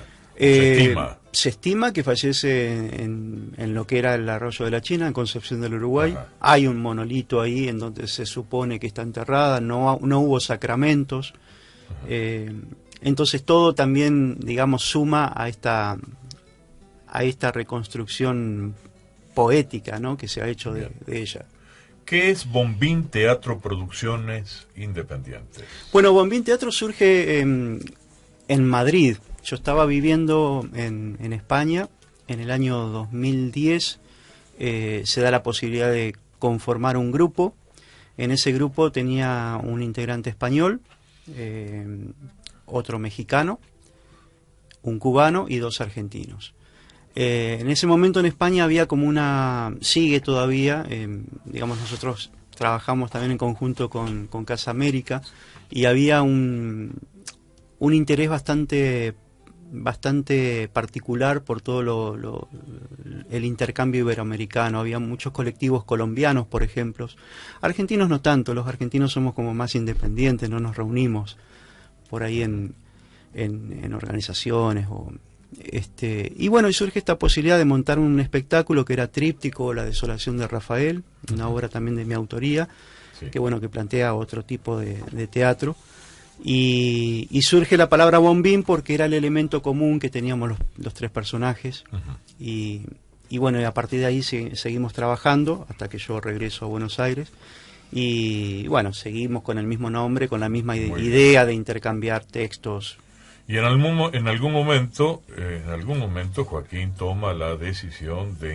Se estima que fallece en lo que era el Arroyo de la China, en Concepción del Uruguay. Ajá. Hay un monolito ahí en donde se supone que está enterrada, no hubo sacramentos. Entonces todo también, digamos, suma a esta reconstrucción poética, ¿no?, que se ha hecho de ella. ¿Qué es Bombín Teatro Producciones Independientes? Bueno, Bombín Teatro surge en Madrid. Yo estaba viviendo en España. En el año 2010 se da la posibilidad de conformar un grupo. En ese grupo tenía un integrante español, otro mexicano, un cubano y 2 argentinos. En ese momento en España había como sigue todavía, digamos, nosotros trabajamos también en conjunto con Casa América, y había un interés bastante particular por todo el intercambio iberoamericano. Había muchos colectivos colombianos, por ejemplo. Argentinos no tanto, los argentinos somos como más independientes, no nos reunimos por ahí en organizaciones y bueno, y surge esta posibilidad de montar un espectáculo que era Tríptico, La Desolación de Rafael, una obra también de mi autoría, que plantea otro tipo de teatro, y surge la palabra bombín porque era el elemento común que teníamos los 3 personajes. Y bueno, y a partir de ahí seguimos trabajando hasta que yo regreso a Buenos Aires, Y bueno, seguimos con el mismo nombre, con la misma idea de intercambiar textos. Y en algún momento Joaquín toma la decisión de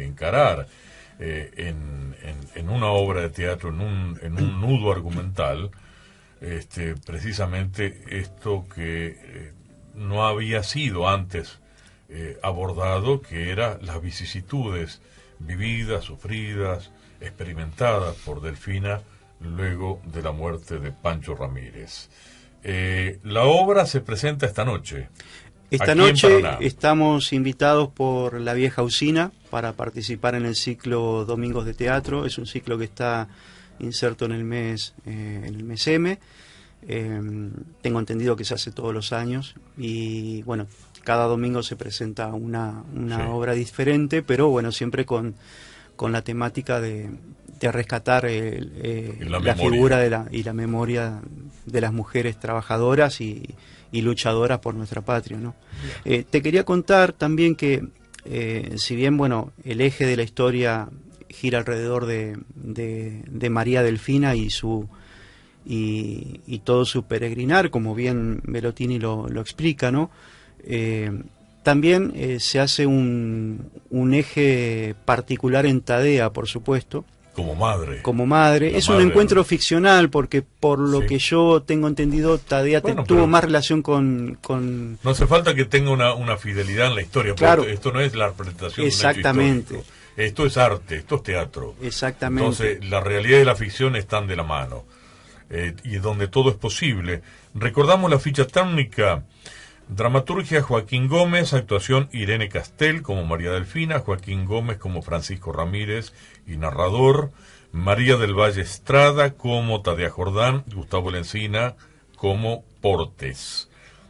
encarar en una obra de teatro, en un nudo argumental, precisamente esto que no había sido antes abordado, que era las vicisitudes vividas, sufridas, experimentadas por Delfina luego de la muerte de Pancho Ramírez. La obra se presenta esta noche. Esta noche estamos invitados por La Vieja Usina para participar en el ciclo Domingos de Teatro. Es un ciclo que está inserto en el mes M. Tengo entendido que se hace todos los años y bueno, cada domingo se presenta una obra diferente, pero bueno, siempre con la temática de rescatar la figura y la memoria de las mujeres trabajadoras y luchadoras por nuestra patria, ¿no? Te quería contar también que si bien bueno, el eje de la historia gira alrededor de María Delfina y todo su peregrinar, como bien Bellotini lo explica, ¿no? También se hace un eje particular en Tadea, por supuesto. Como madre. Es un encuentro ficcional, porque por lo que yo tengo entendido, Tadea tuvo más relación con... No hace falta que tenga una fidelidad en la historia, claro. Porque esto no es la representación Exactamente. de un hecho histórico. Esto es arte, esto es teatro. Exactamente. Entonces, la realidad y la ficción están de la mano. Y donde todo es posible. Recordamos la ficha técnica. Dramaturgia Joaquín Gómez, actuación Irene Castel como María Delfina, Joaquín Gómez como Francisco Ramírez y narrador, María del Valle Estrada como Tadea Jordán, Gustavo Lencina como Portes.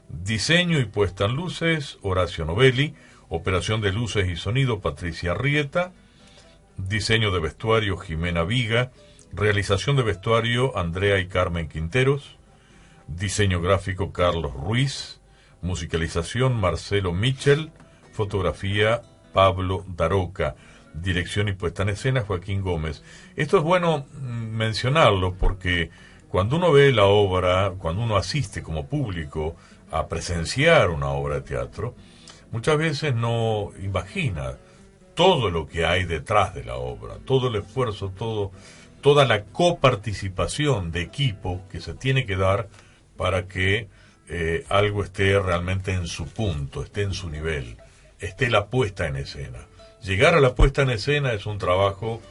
Diseño y puesta en luces, Horacio Novelli, operación de luces y sonido, Patricia Arrieta, diseño de vestuario, Jimena Viga, realización de vestuario, Andrea y Carmen Quinteros, diseño gráfico, Carlos Ruiz, musicalización Marcelo Michel, fotografía Pablo Daroca, dirección y puesta en escena Joaquín Gómez. Esto es bueno mencionarlo porque cuando uno ve la obra, cuando uno asiste como público a presenciar una obra de teatro, muchas veces no imagina todo lo que hay detrás de la obra, todo el esfuerzo, toda la coparticipación de equipo que se tiene que dar para que algo esté realmente en su punto, esté en su nivel, esté la puesta en escena. Llegar a la puesta en escena es un trabajo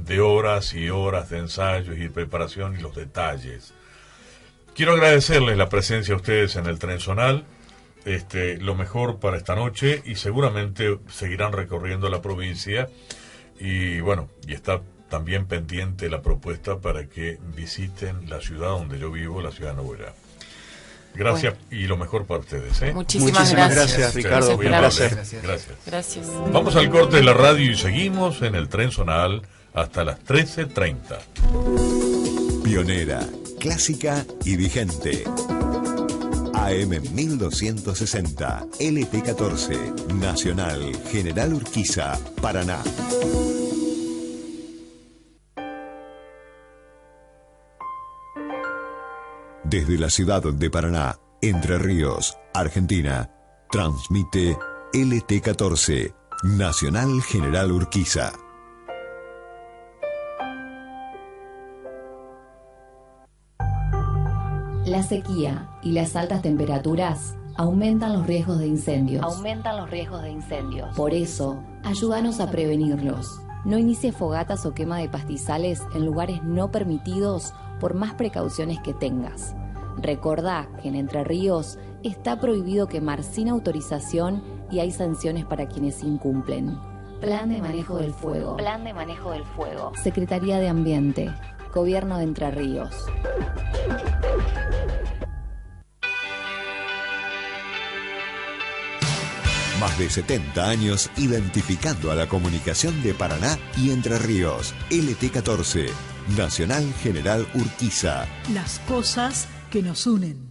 de horas y horas de ensayos y preparación y los detalles. Quiero agradecerles la presencia a ustedes en el Tren Zonal, lo mejor para esta noche, y seguramente seguirán recorriendo la provincia y bueno, y está también pendiente la propuesta para que visiten la ciudad donde yo vivo, la ciudad de Noguera. Gracias, y lo mejor para ustedes. Muchísimas gracias, Ricardo. Gracias. Vamos al corte de la radio y seguimos en el Tren Zonal hasta las 13:30. Pionera, clásica y vigente. AM 1260, LT14, Nacional, General Urquiza, Paraná. Desde la ciudad de Paraná, Entre Ríos, Argentina, transmite LT14, Nacional General Urquiza. La sequía y las altas temperaturas aumentan los riesgos de incendios. Por eso, ayúdanos a prevenirlos. No inicies fogatas o quema de pastizales en lugares no permitidos por más precauciones que tengas. Recordá que en Entre Ríos está prohibido quemar sin autorización y hay sanciones para quienes incumplen. Plan de manejo del fuego. Secretaría de Ambiente. Gobierno de Entre Ríos. Más de 70 años identificando a la comunicación de Paraná y Entre Ríos. LT14, Nacional General Urquiza. Las cosas que nos unen.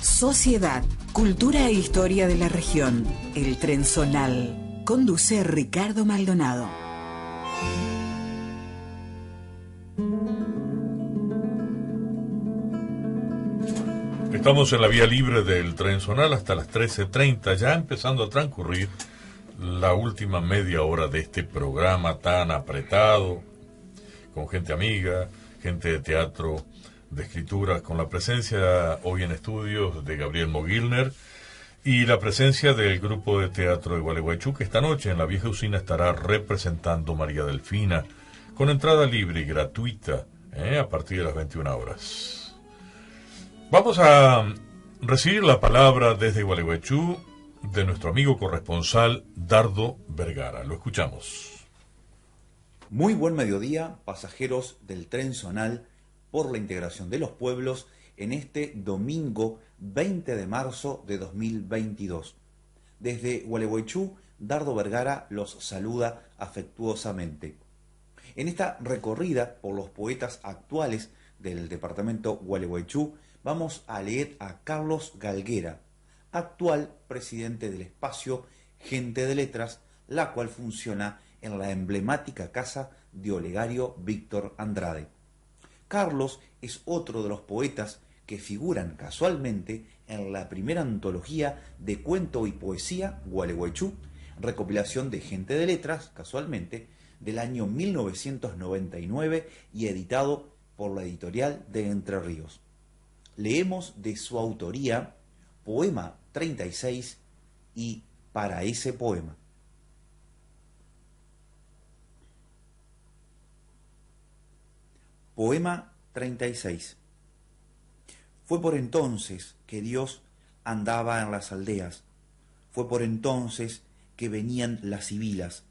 Sociedad, cultura e historia de la región. El Tren Zonal. Conduce Ricardo Maldonado. Estamos en la vía libre del tren zonal hasta las 13:30, ya empezando a transcurrir la última media hora de este programa tan apretado, con gente amiga, gente de teatro, de escritura, con la presencia hoy en estudios de Gabriel Mogilner y la presencia del grupo de teatro de Gualeguaychú, que esta noche en la vieja usina estará representando María Delfina, con entrada libre y gratuita, a partir de las 21 horas. Vamos a recibir la palabra desde Gualeguaychú de nuestro amigo corresponsal Dardo Vergara. Lo escuchamos. Muy buen mediodía, pasajeros del tren zonal por la integración de los pueblos en este domingo 20 de marzo de 2022. Desde Gualeguaychú, Dardo Vergara los saluda afectuosamente. En esta recorrida por los poetas actuales del departamento Gualeguaychú, vamos a leer a Carlos Galguera, actual presidente del espacio Gente de Letras, la cual funciona en la emblemática casa de Olegario Víctor Andrade. Carlos es otro de los poetas que figuran casualmente en la primera antología de cuento y poesía Gualeguaychú, recopilación de Gente de Letras, casualmente, del año 1999 y editado por la editorial de Entre Ríos. Leemos de su autoría Poema 36 y Para ese poema. Poema 36. Fue por entonces que Dios andaba en las aldeas, fue por entonces que venían las sibilas,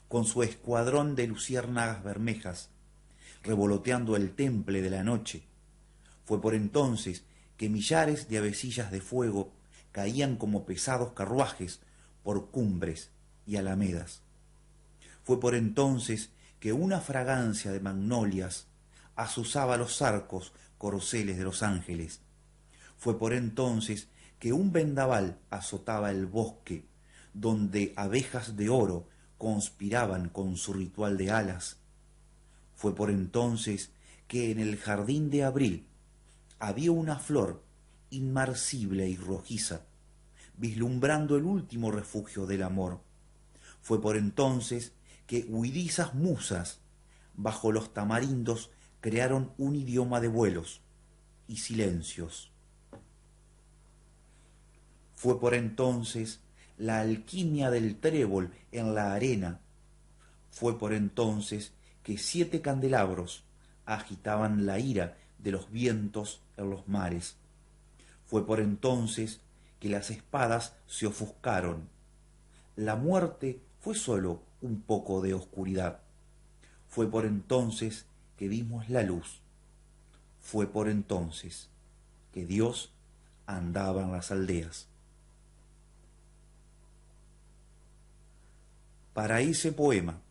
con su escuadrón de luciérnagas bermejas, revoloteando el temple de la noche. Fue por entonces que millares de avecillas de fuego caían como pesados carruajes por cumbres y alamedas. Fue por entonces que una fragancia de magnolias azuzaba los arcos corceles de los ángeles. Fue por entonces que un vendaval azotaba el bosque, donde abejas de oro conspiraban con su ritual de alas. Fue por entonces que en el jardín de abril había una flor inmarcible y rojiza, vislumbrando el último refugio del amor. Fue por entonces que huidizas musas, bajo los tamarindos, crearon un idioma de vuelos y silencios. Fue por entonces la alquimia del trébol en la arena. Fue por entonces que 7 candelabros agitaban la ira de los vientos en los mares. Fue por entonces que las espadas se ofuscaron. La muerte fue sólo un poco de oscuridad. Fue por entonces que vimos la luz. Fue por entonces que Dios andaba en las aldeas. Para ese poema,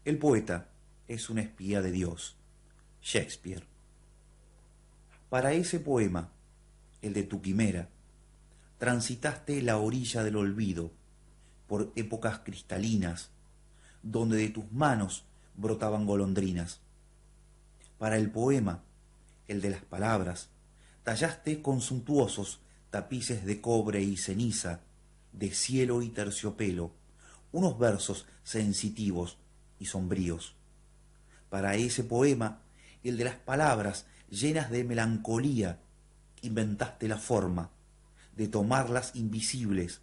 el poeta es un espía de Dios, Shakespeare. Para ese poema, el de tu quimera, transitaste la orilla del olvido por épocas cristalinas, donde de tus manos brotaban golondrinas. Para el poema, el de las palabras, tallaste con suntuosos tapices de cobre y ceniza, de cielo y terciopelo, unos versos sensitivos y sombríos. Para ese poema, el de las palabras llenas de melancolía, inventaste la forma de tomarlas invisibles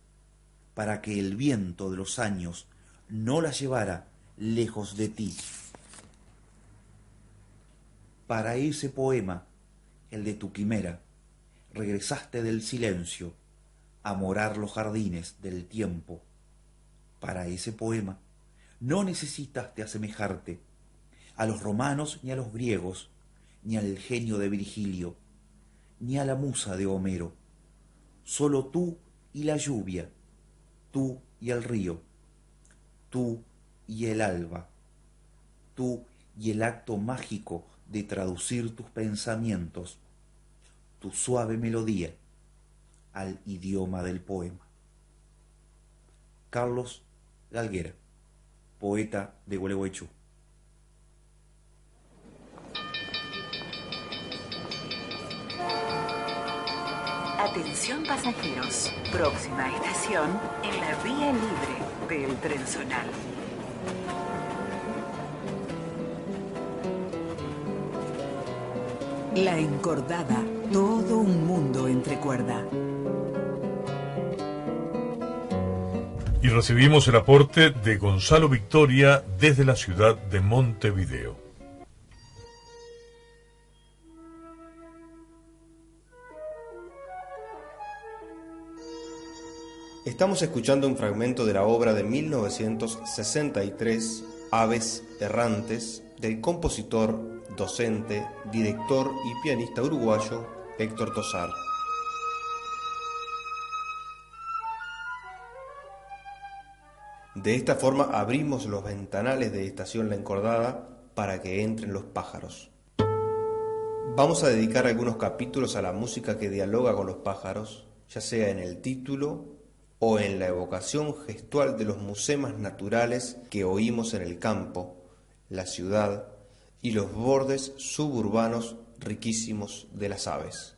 para que el viento de los años no las llevara lejos de ti. Para ese poema, el de tu quimera, regresaste del silencio a morar los jardines del tiempo. Para ese poema, no necesitaste asemejarte a los romanos ni a los griegos, ni al genio de Virgilio, ni a la musa de Homero. Solo tú y la lluvia, tú y el río, tú y el alba, tú y el acto mágico de traducir tus pensamientos, tu suave melodía, al idioma del poema. Carlos Galguera, poeta de Gualeguaychú. Atención pasajeros, próxima estación en la vía libre del tren zonal. La Encordada, todo un mundo entre cuerda. Y recibimos el aporte de Gonzalo Victoria desde la ciudad de Montevideo. Estamos escuchando un fragmento de la obra de 1963, Aves Errantes, del compositor, docente, director y pianista uruguayo Héctor Tosar. De esta forma abrimos los ventanales de Estación La Encordada para que entren los pájaros. Vamos a dedicar algunos capítulos a la música que dialoga con los pájaros, ya sea en el título o en la evocación gestual de los musemas naturales que oímos en el campo, la ciudad y los bordes suburbanos riquísimos de las aves.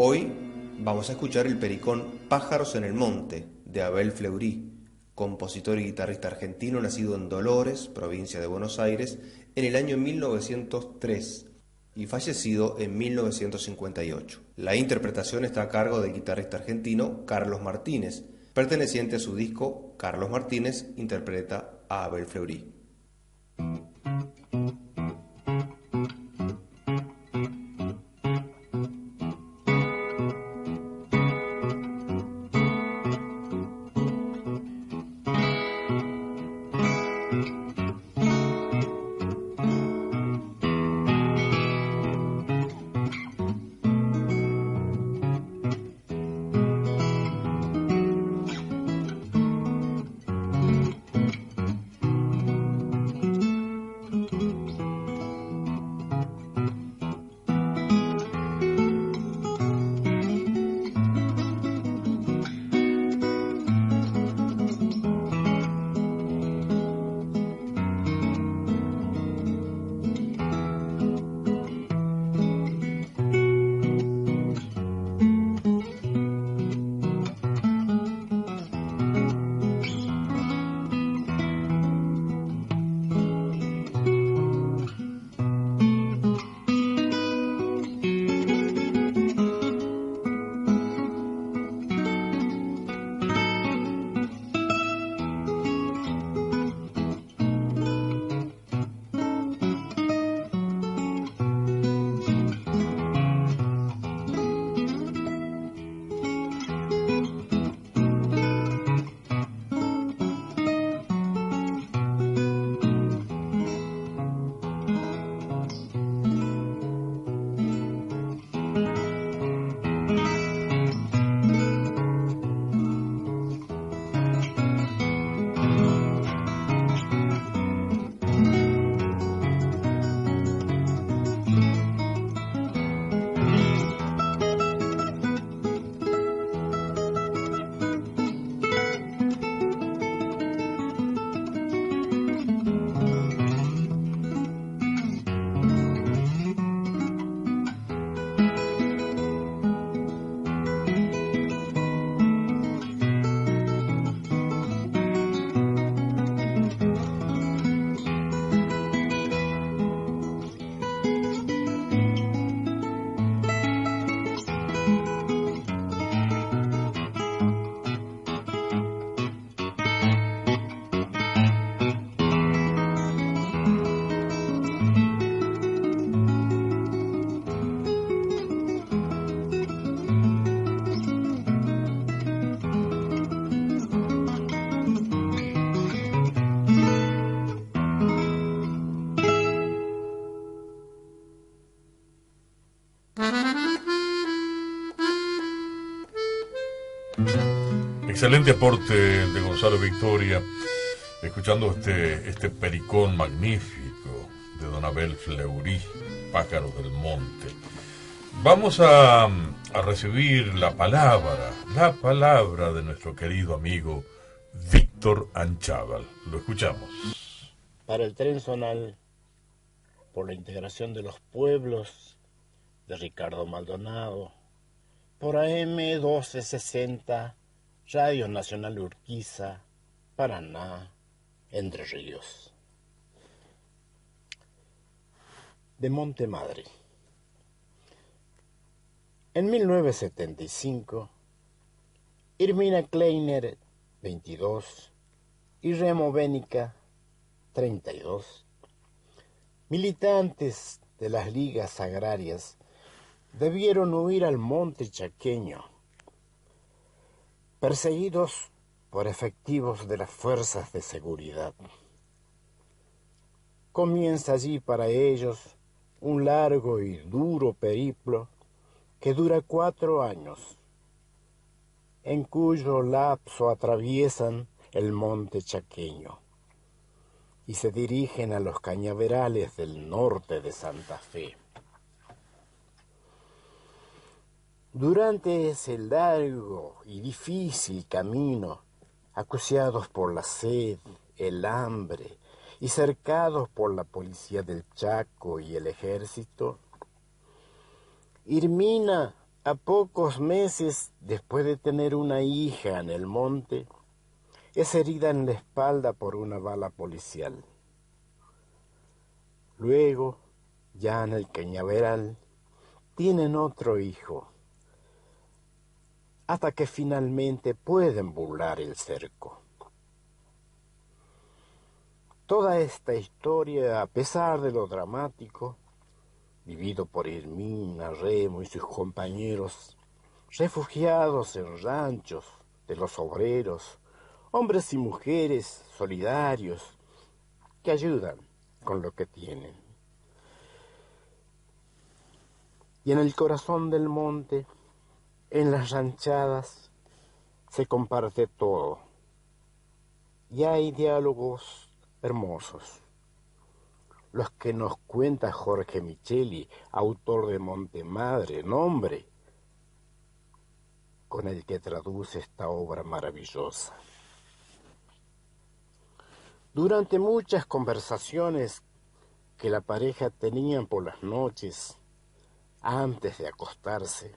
Hoy vamos a escuchar el pericón Pájaros en el Monte, de Abel Fleury, compositor y guitarrista argentino nacido en Dolores, provincia de Buenos Aires, en el año 1903 y fallecido en 1958. La interpretación está a cargo del guitarrista argentino Carlos Martínez, perteneciente a su disco Carlos Martínez interpreta a Abel Fleury. Excelente aporte de Gonzalo Victoria, escuchando este pericón magnífico de don Abel Fleury, Pájaro del Monte. Vamos a recibir la palabra de nuestro querido amigo Víctor Anchával. Lo escuchamos. Para el Tren Zonal, por la integración de los pueblos, de Ricardo Maldonado, por AM 1260, Radio Nacional Urquiza, Paraná, Entre Ríos. De Monte Madre. En 1975, Irmina Kleiner, 22, y Remo Bénica, 32, militantes de las ligas agrarias, debieron huir al monte chaqueño, perseguidos por efectivos de las fuerzas de seguridad. Comienza allí para ellos un largo y duro periplo que dura 4 años, en cuyo lapso atraviesan el monte chaqueño y se dirigen a los cañaverales del norte de Santa Fe. Durante ese largo y difícil camino, acuciados por la sed, el hambre y cercados por la policía del Chaco y el ejército, Irmina, a pocos meses después de tener una hija en el monte, es herida en la espalda por una bala policial. Luego, ya en el cañaveral, tienen otro hijo, hasta que finalmente pueden burlar el cerco. Toda esta historia, a pesar de lo dramático, vivido por Irmina, Remo y sus compañeros, refugiados en ranchos de los obreros, hombres y mujeres solidarios que ayudan con lo que tienen. Y en el corazón del monte, en las ranchadas, se comparte todo. Y hay diálogos hermosos. Los que nos cuenta Jorge Micheli, autor de Monte Madre, nombre con el que traduce esta obra maravillosa. Durante muchas conversaciones que la pareja tenían por las noches, antes de acostarse,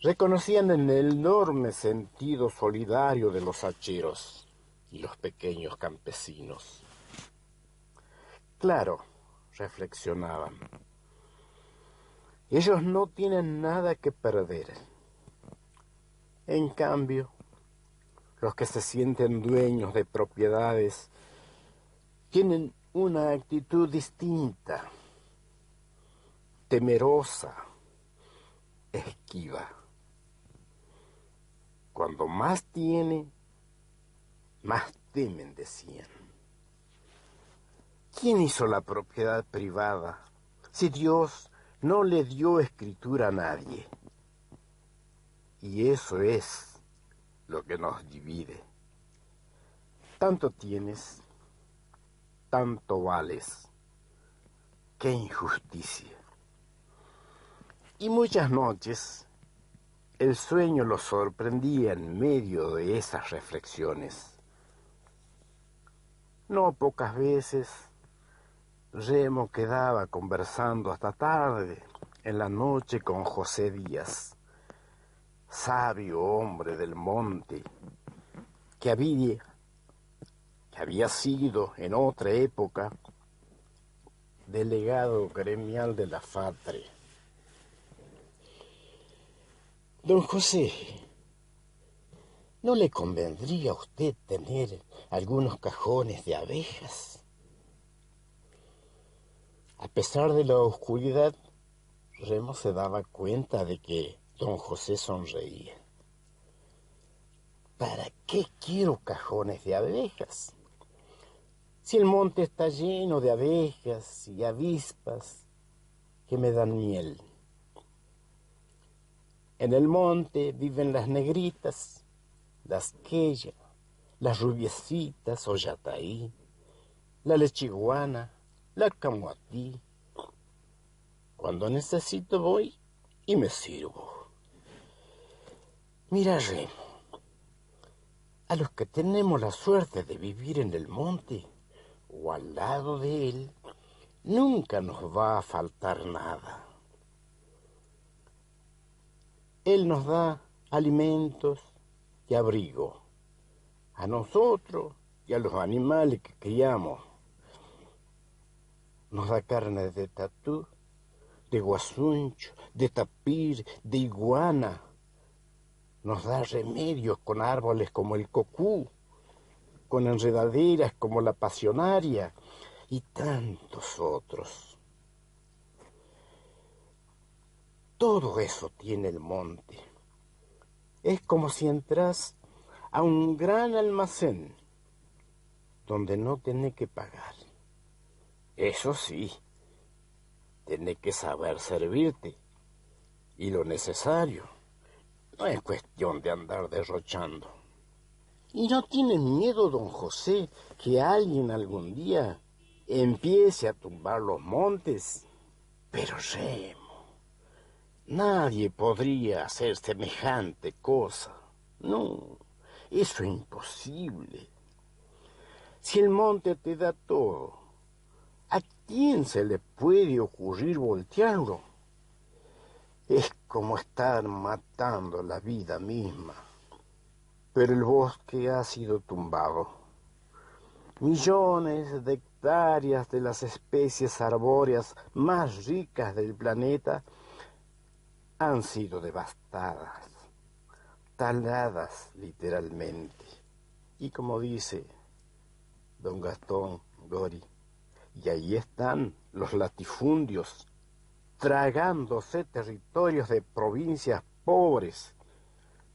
reconocían el enorme sentido solidario de los hacheros y los pequeños campesinos. Claro, reflexionaban, ellos no tienen nada que perder. En cambio, los que se sienten dueños de propiedades tienen una actitud distinta, temerosa, esquiva. Cuando más tiene, más temen, decían. ¿Quién hizo la propiedad privada si Dios no le dio escritura a nadie? Y eso es lo que nos divide. Tanto tienes, tanto vales. ¡Qué injusticia! Y muchas noches el sueño los sorprendía en medio de esas reflexiones. No pocas veces Remo quedaba conversando hasta tarde en la noche con José Díaz, sabio hombre del monte, que había sido en otra época delegado gremial de la FATRE. Don José, ¿no le convendría a usted tener algunos cajones de abejas? A pesar de la oscuridad, Remo se daba cuenta de que don José sonreía. ¿Para qué quiero cajones de abejas? Si el monte está lleno de abejas y avispas que me dan miel. En el monte viven las negritas, las queya, las rubiecitas o yataí, la lechiguana, la camoatí. Cuando necesito voy y me sirvo. Mira, Remo, a los que tenemos la suerte de vivir en el monte o al lado de él, nunca nos va a faltar nada. Él nos da alimentos y abrigo, a nosotros y a los animales que criamos. Nos da carne de tatú, de guasuncho, de tapir, de iguana. Nos da remedios con árboles como el cocú, con enredaderas como la pasionaria y tantos otros. Todo eso tiene el monte. Es como si entras a un gran almacén donde no tenés que pagar. Eso sí, tenés que saber servirte y lo necesario. No es cuestión de andar derrochando. ¿Y no tiene miedo, don José, que alguien algún día empiece a tumbar los montes? Pero Remo, nadie podría hacer semejante cosa. No, eso es imposible. Si el monte te da todo, ¿a quién se le puede ocurrir voltearlo? Es como estar matando la vida misma. Pero el bosque ha sido tumbado. Millones de hectáreas de las especies arbóreas más ricas del planeta han sido devastadas, taladas literalmente. Y como dice don Gastón Gori, y ahí están los latifundios, tragándose territorios de provincias pobres,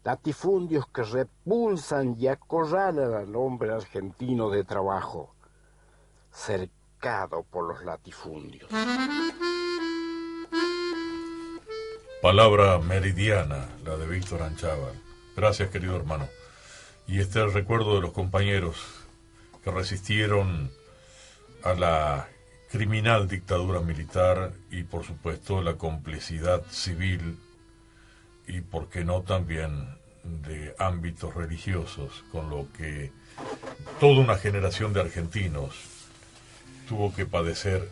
latifundios que repulsan y acorralan al hombre argentino de trabajo, cercado por los latifundios. Palabra meridiana, la de Víctor Anchával. Gracias, querido hermano. Y este es el recuerdo de los compañeros que resistieron a la criminal dictadura militar y, por supuesto, la complicidad civil y, por qué no, también de ámbitos religiosos, con lo que toda una generación de argentinos tuvo que padecer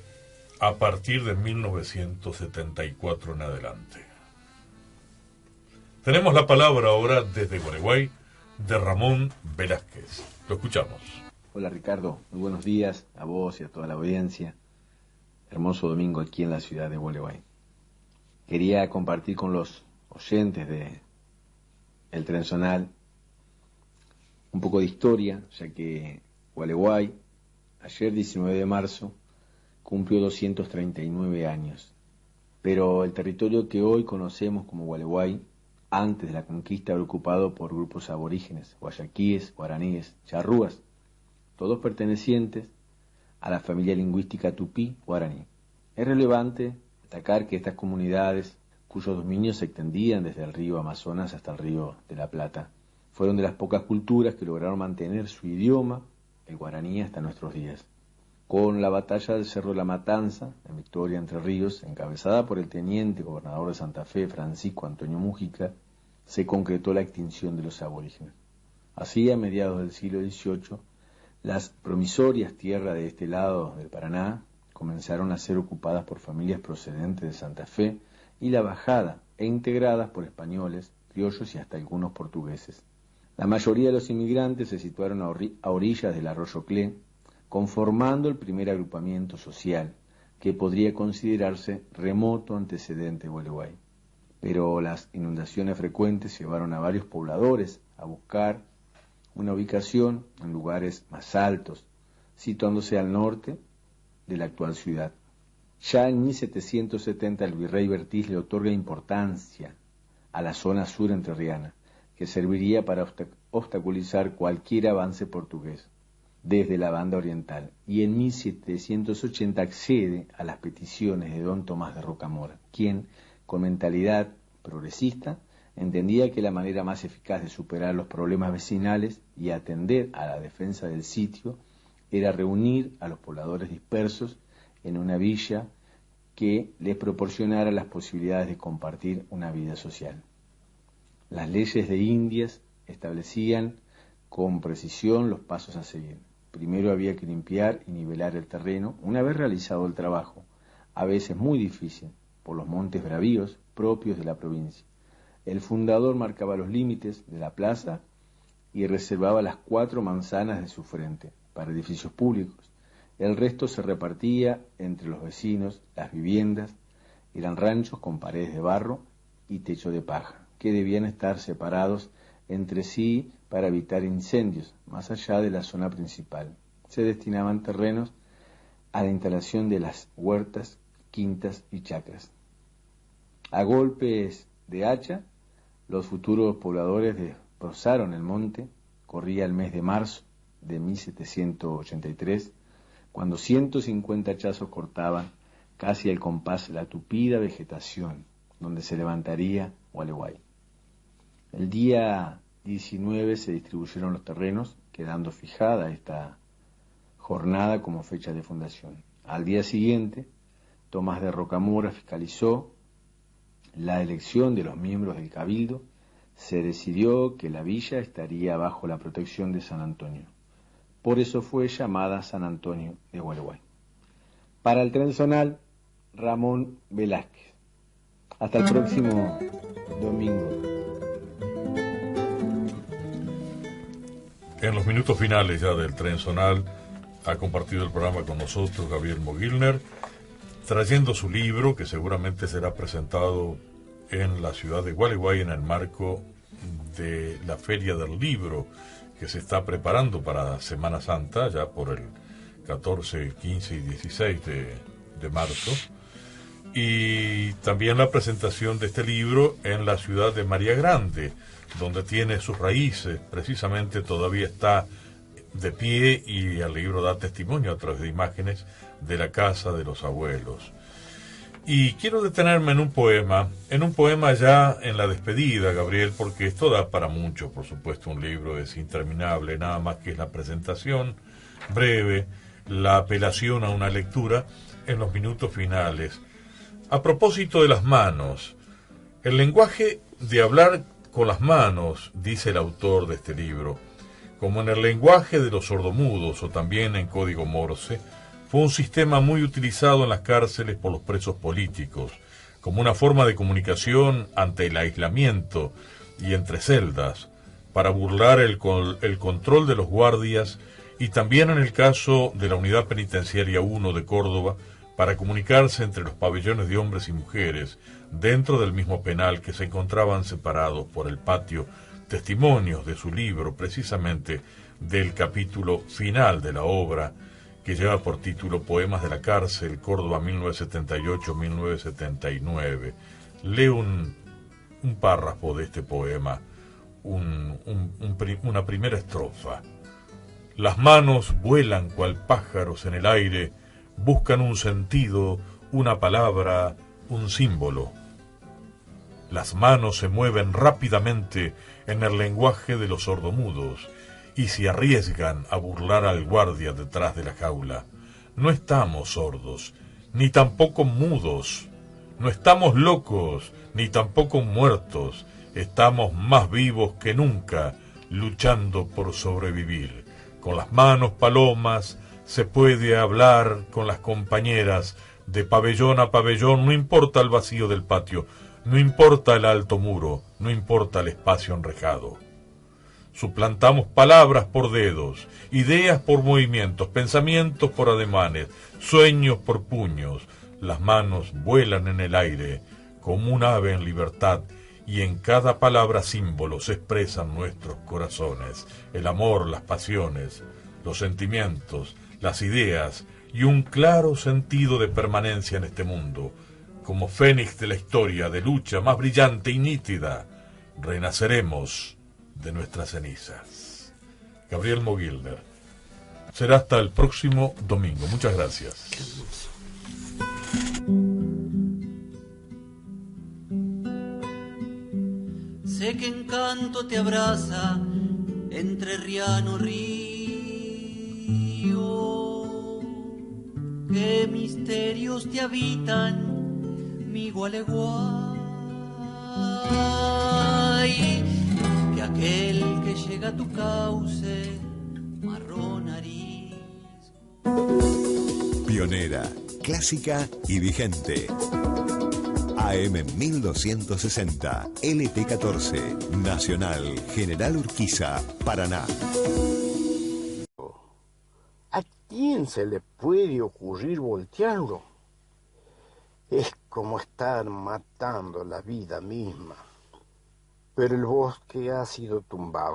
a partir de 1974 en adelante. Tenemos la palabra ahora desde Gualeguay de Ramón Velázquez. Lo escuchamos. Hola Ricardo, muy buenos días a vos y a toda la audiencia. Hermoso domingo aquí en la ciudad de Gualeguay. Quería compartir con los oyentes de El Trenzonal un poco de historia, ya que Gualeguay, ayer 19 de marzo, cumplió 239 años. Pero el territorio que hoy conocemos como Gualeguay, antes de la conquista, era ocupado por grupos aborígenes, guayaquíes, guaraníes, charrúas, todos pertenecientes a la familia lingüística tupí-guaraní. Es relevante destacar que estas comunidades, cuyos dominios se extendían desde el río Amazonas hasta el río de la Plata, fueron de las pocas culturas que lograron mantener su idioma, el guaraní, hasta nuestros días. Con la batalla del Cerro de la Matanza, en Victoria, Entre Ríos, encabezada por el teniente gobernador de Santa Fe, Francisco Antonio Mújica, se concretó la extinción de los aborígenes. Así, a mediados del siglo XVIII, las promisorias tierras de este lado del Paraná comenzaron a ser ocupadas por familias procedentes de Santa Fe y la Bajada, e integradas por españoles, criollos y hasta algunos portugueses. La mayoría de los inmigrantes se situaron a orillas del arroyo Clé, conformando el primer agrupamiento social, que podría considerarse remoto antecedente de Gualeguay. Pero las inundaciones frecuentes llevaron a varios pobladores a buscar una ubicación en lugares más altos, situándose al norte de la actual ciudad. Ya en 1770 el virrey Bertiz le otorga importancia a la zona sur entrerriana, que serviría para obstaculizar cualquier avance portugués desde la banda oriental, y en 1780 accede a las peticiones de don Tomás de Rocamora, quien, con mentalidad progresista, entendía que la manera más eficaz de superar los problemas vecinales y atender a la defensa del sitio era reunir a los pobladores dispersos en una villa que les proporcionara las posibilidades de compartir una vida social. Las leyes de Indias establecían con precisión los pasos a seguir. Primero había que limpiar y nivelar el terreno una vez realizado el trabajo, a veces muy difícil, por los montes bravíos propios de la provincia. El fundador marcaba los límites de la plaza y reservaba las 4 manzanas de su frente para edificios públicos. El resto se repartía entre los vecinos. Las viviendas eran ranchos con paredes de barro y techo de paja, que debían estar separados entre sí para evitar incendios, más allá de la zona principal. Se destinaban terrenos a la instalación de las huertas, quintas y chacras. A golpes de hacha, los futuros pobladores desbrozaron el monte. Corría el mes de marzo de 1783, cuando 150 hachazos cortaban casi al compás la tupida vegetación donde se levantaría Gualeguay. El día 19 se distribuyeron los terrenos, quedando fijada esta jornada como fecha de fundación. Al día siguiente, Tomás de Rocamora fiscalizó la elección de los miembros del Cabildo. Se decidió que la villa estaría bajo la protección de San Antonio. Por eso fue llamada San Antonio de Gualeguay. Para el Tren Zonal, Ramón Velázquez. Hasta el próximo domingo. En los minutos finales ya del Tren Zonal ha compartido el programa con nosotros Gabriel Mogilner, trayendo su libro que seguramente será presentado en la ciudad de Gualeguay en el marco de la Feria del Libro que se está preparando para Semana Santa, ya por el 14, 15 y 16 de marzo, y también la presentación de este libro en la ciudad de María Grande, donde tiene sus raíces, precisamente todavía está de pie y el libro da testimonio a través de imágenes de la casa de los abuelos. Y quiero detenerme en un poema ya en la despedida, Gabriel, porque esto da para mucho, por supuesto, un libro es interminable, nada más que es la presentación breve, la apelación a una lectura en los minutos finales. A propósito de las manos, el lenguaje de hablar con las manos, dice el autor de este libro, como en el lenguaje de los sordomudos o también en código Morse, fue un sistema muy utilizado en las cárceles por los presos políticos, como una forma de comunicación ante el aislamiento y entre celdas, para burlar el control de los guardias, y también en el caso de la Unidad Penitenciaria 1 de Córdoba, para comunicarse entre los pabellones de hombres y mujeres dentro del mismo penal que se encontraban separados por el patio. Testimonios de su libro, precisamente del capítulo final de la obra, que lleva por título Poemas de la Cárcel, Córdoba 1978-1979. Leo un párrafo de este poema, una primera estrofa. Las manos vuelan cual pájaros en el aire, buscan un sentido, una palabra, un símbolo. Las manos se mueven rápidamente en el lenguaje de los sordomudos y se arriesgan a burlar al guardia detrás de la jaula. No estamos sordos, ni tampoco mudos. No estamos locos, ni tampoco muertos. Estamos más vivos que nunca, luchando por sobrevivir. Con las manos palomas se puede hablar con las compañeras de pabellón a pabellón, no importa el vacío del patio, no importa el alto muro, no importa el espacio enrejado. Suplantamos palabras por dedos, ideas por movimientos, pensamientos por ademanes, sueños por puños. Las manos vuelan en el aire como un ave en libertad y en cada palabra símbolos se expresan nuestros corazones, el amor, las pasiones, los sentimientos, las ideas y un claro sentido de permanencia en este mundo. Como fénix de la historia, de lucha más brillante y nítida, renaceremos de nuestras cenizas. Gabriel Mogilner. Será hasta el próximo domingo. Muchas gracias. Sé que encanto te abraza entre riano río. qué misterios te habitan, mi Gualeguay, que aquel que llega a tu cauce, marrón nariz. Pionera, clásica y vigente. AM 1260, LT14, Nacional, General Urquiza, Paraná. ¿A quién se le puede ocurrir voltearlo? Es como estar matando la vida misma. Pero el bosque ha sido tumbado.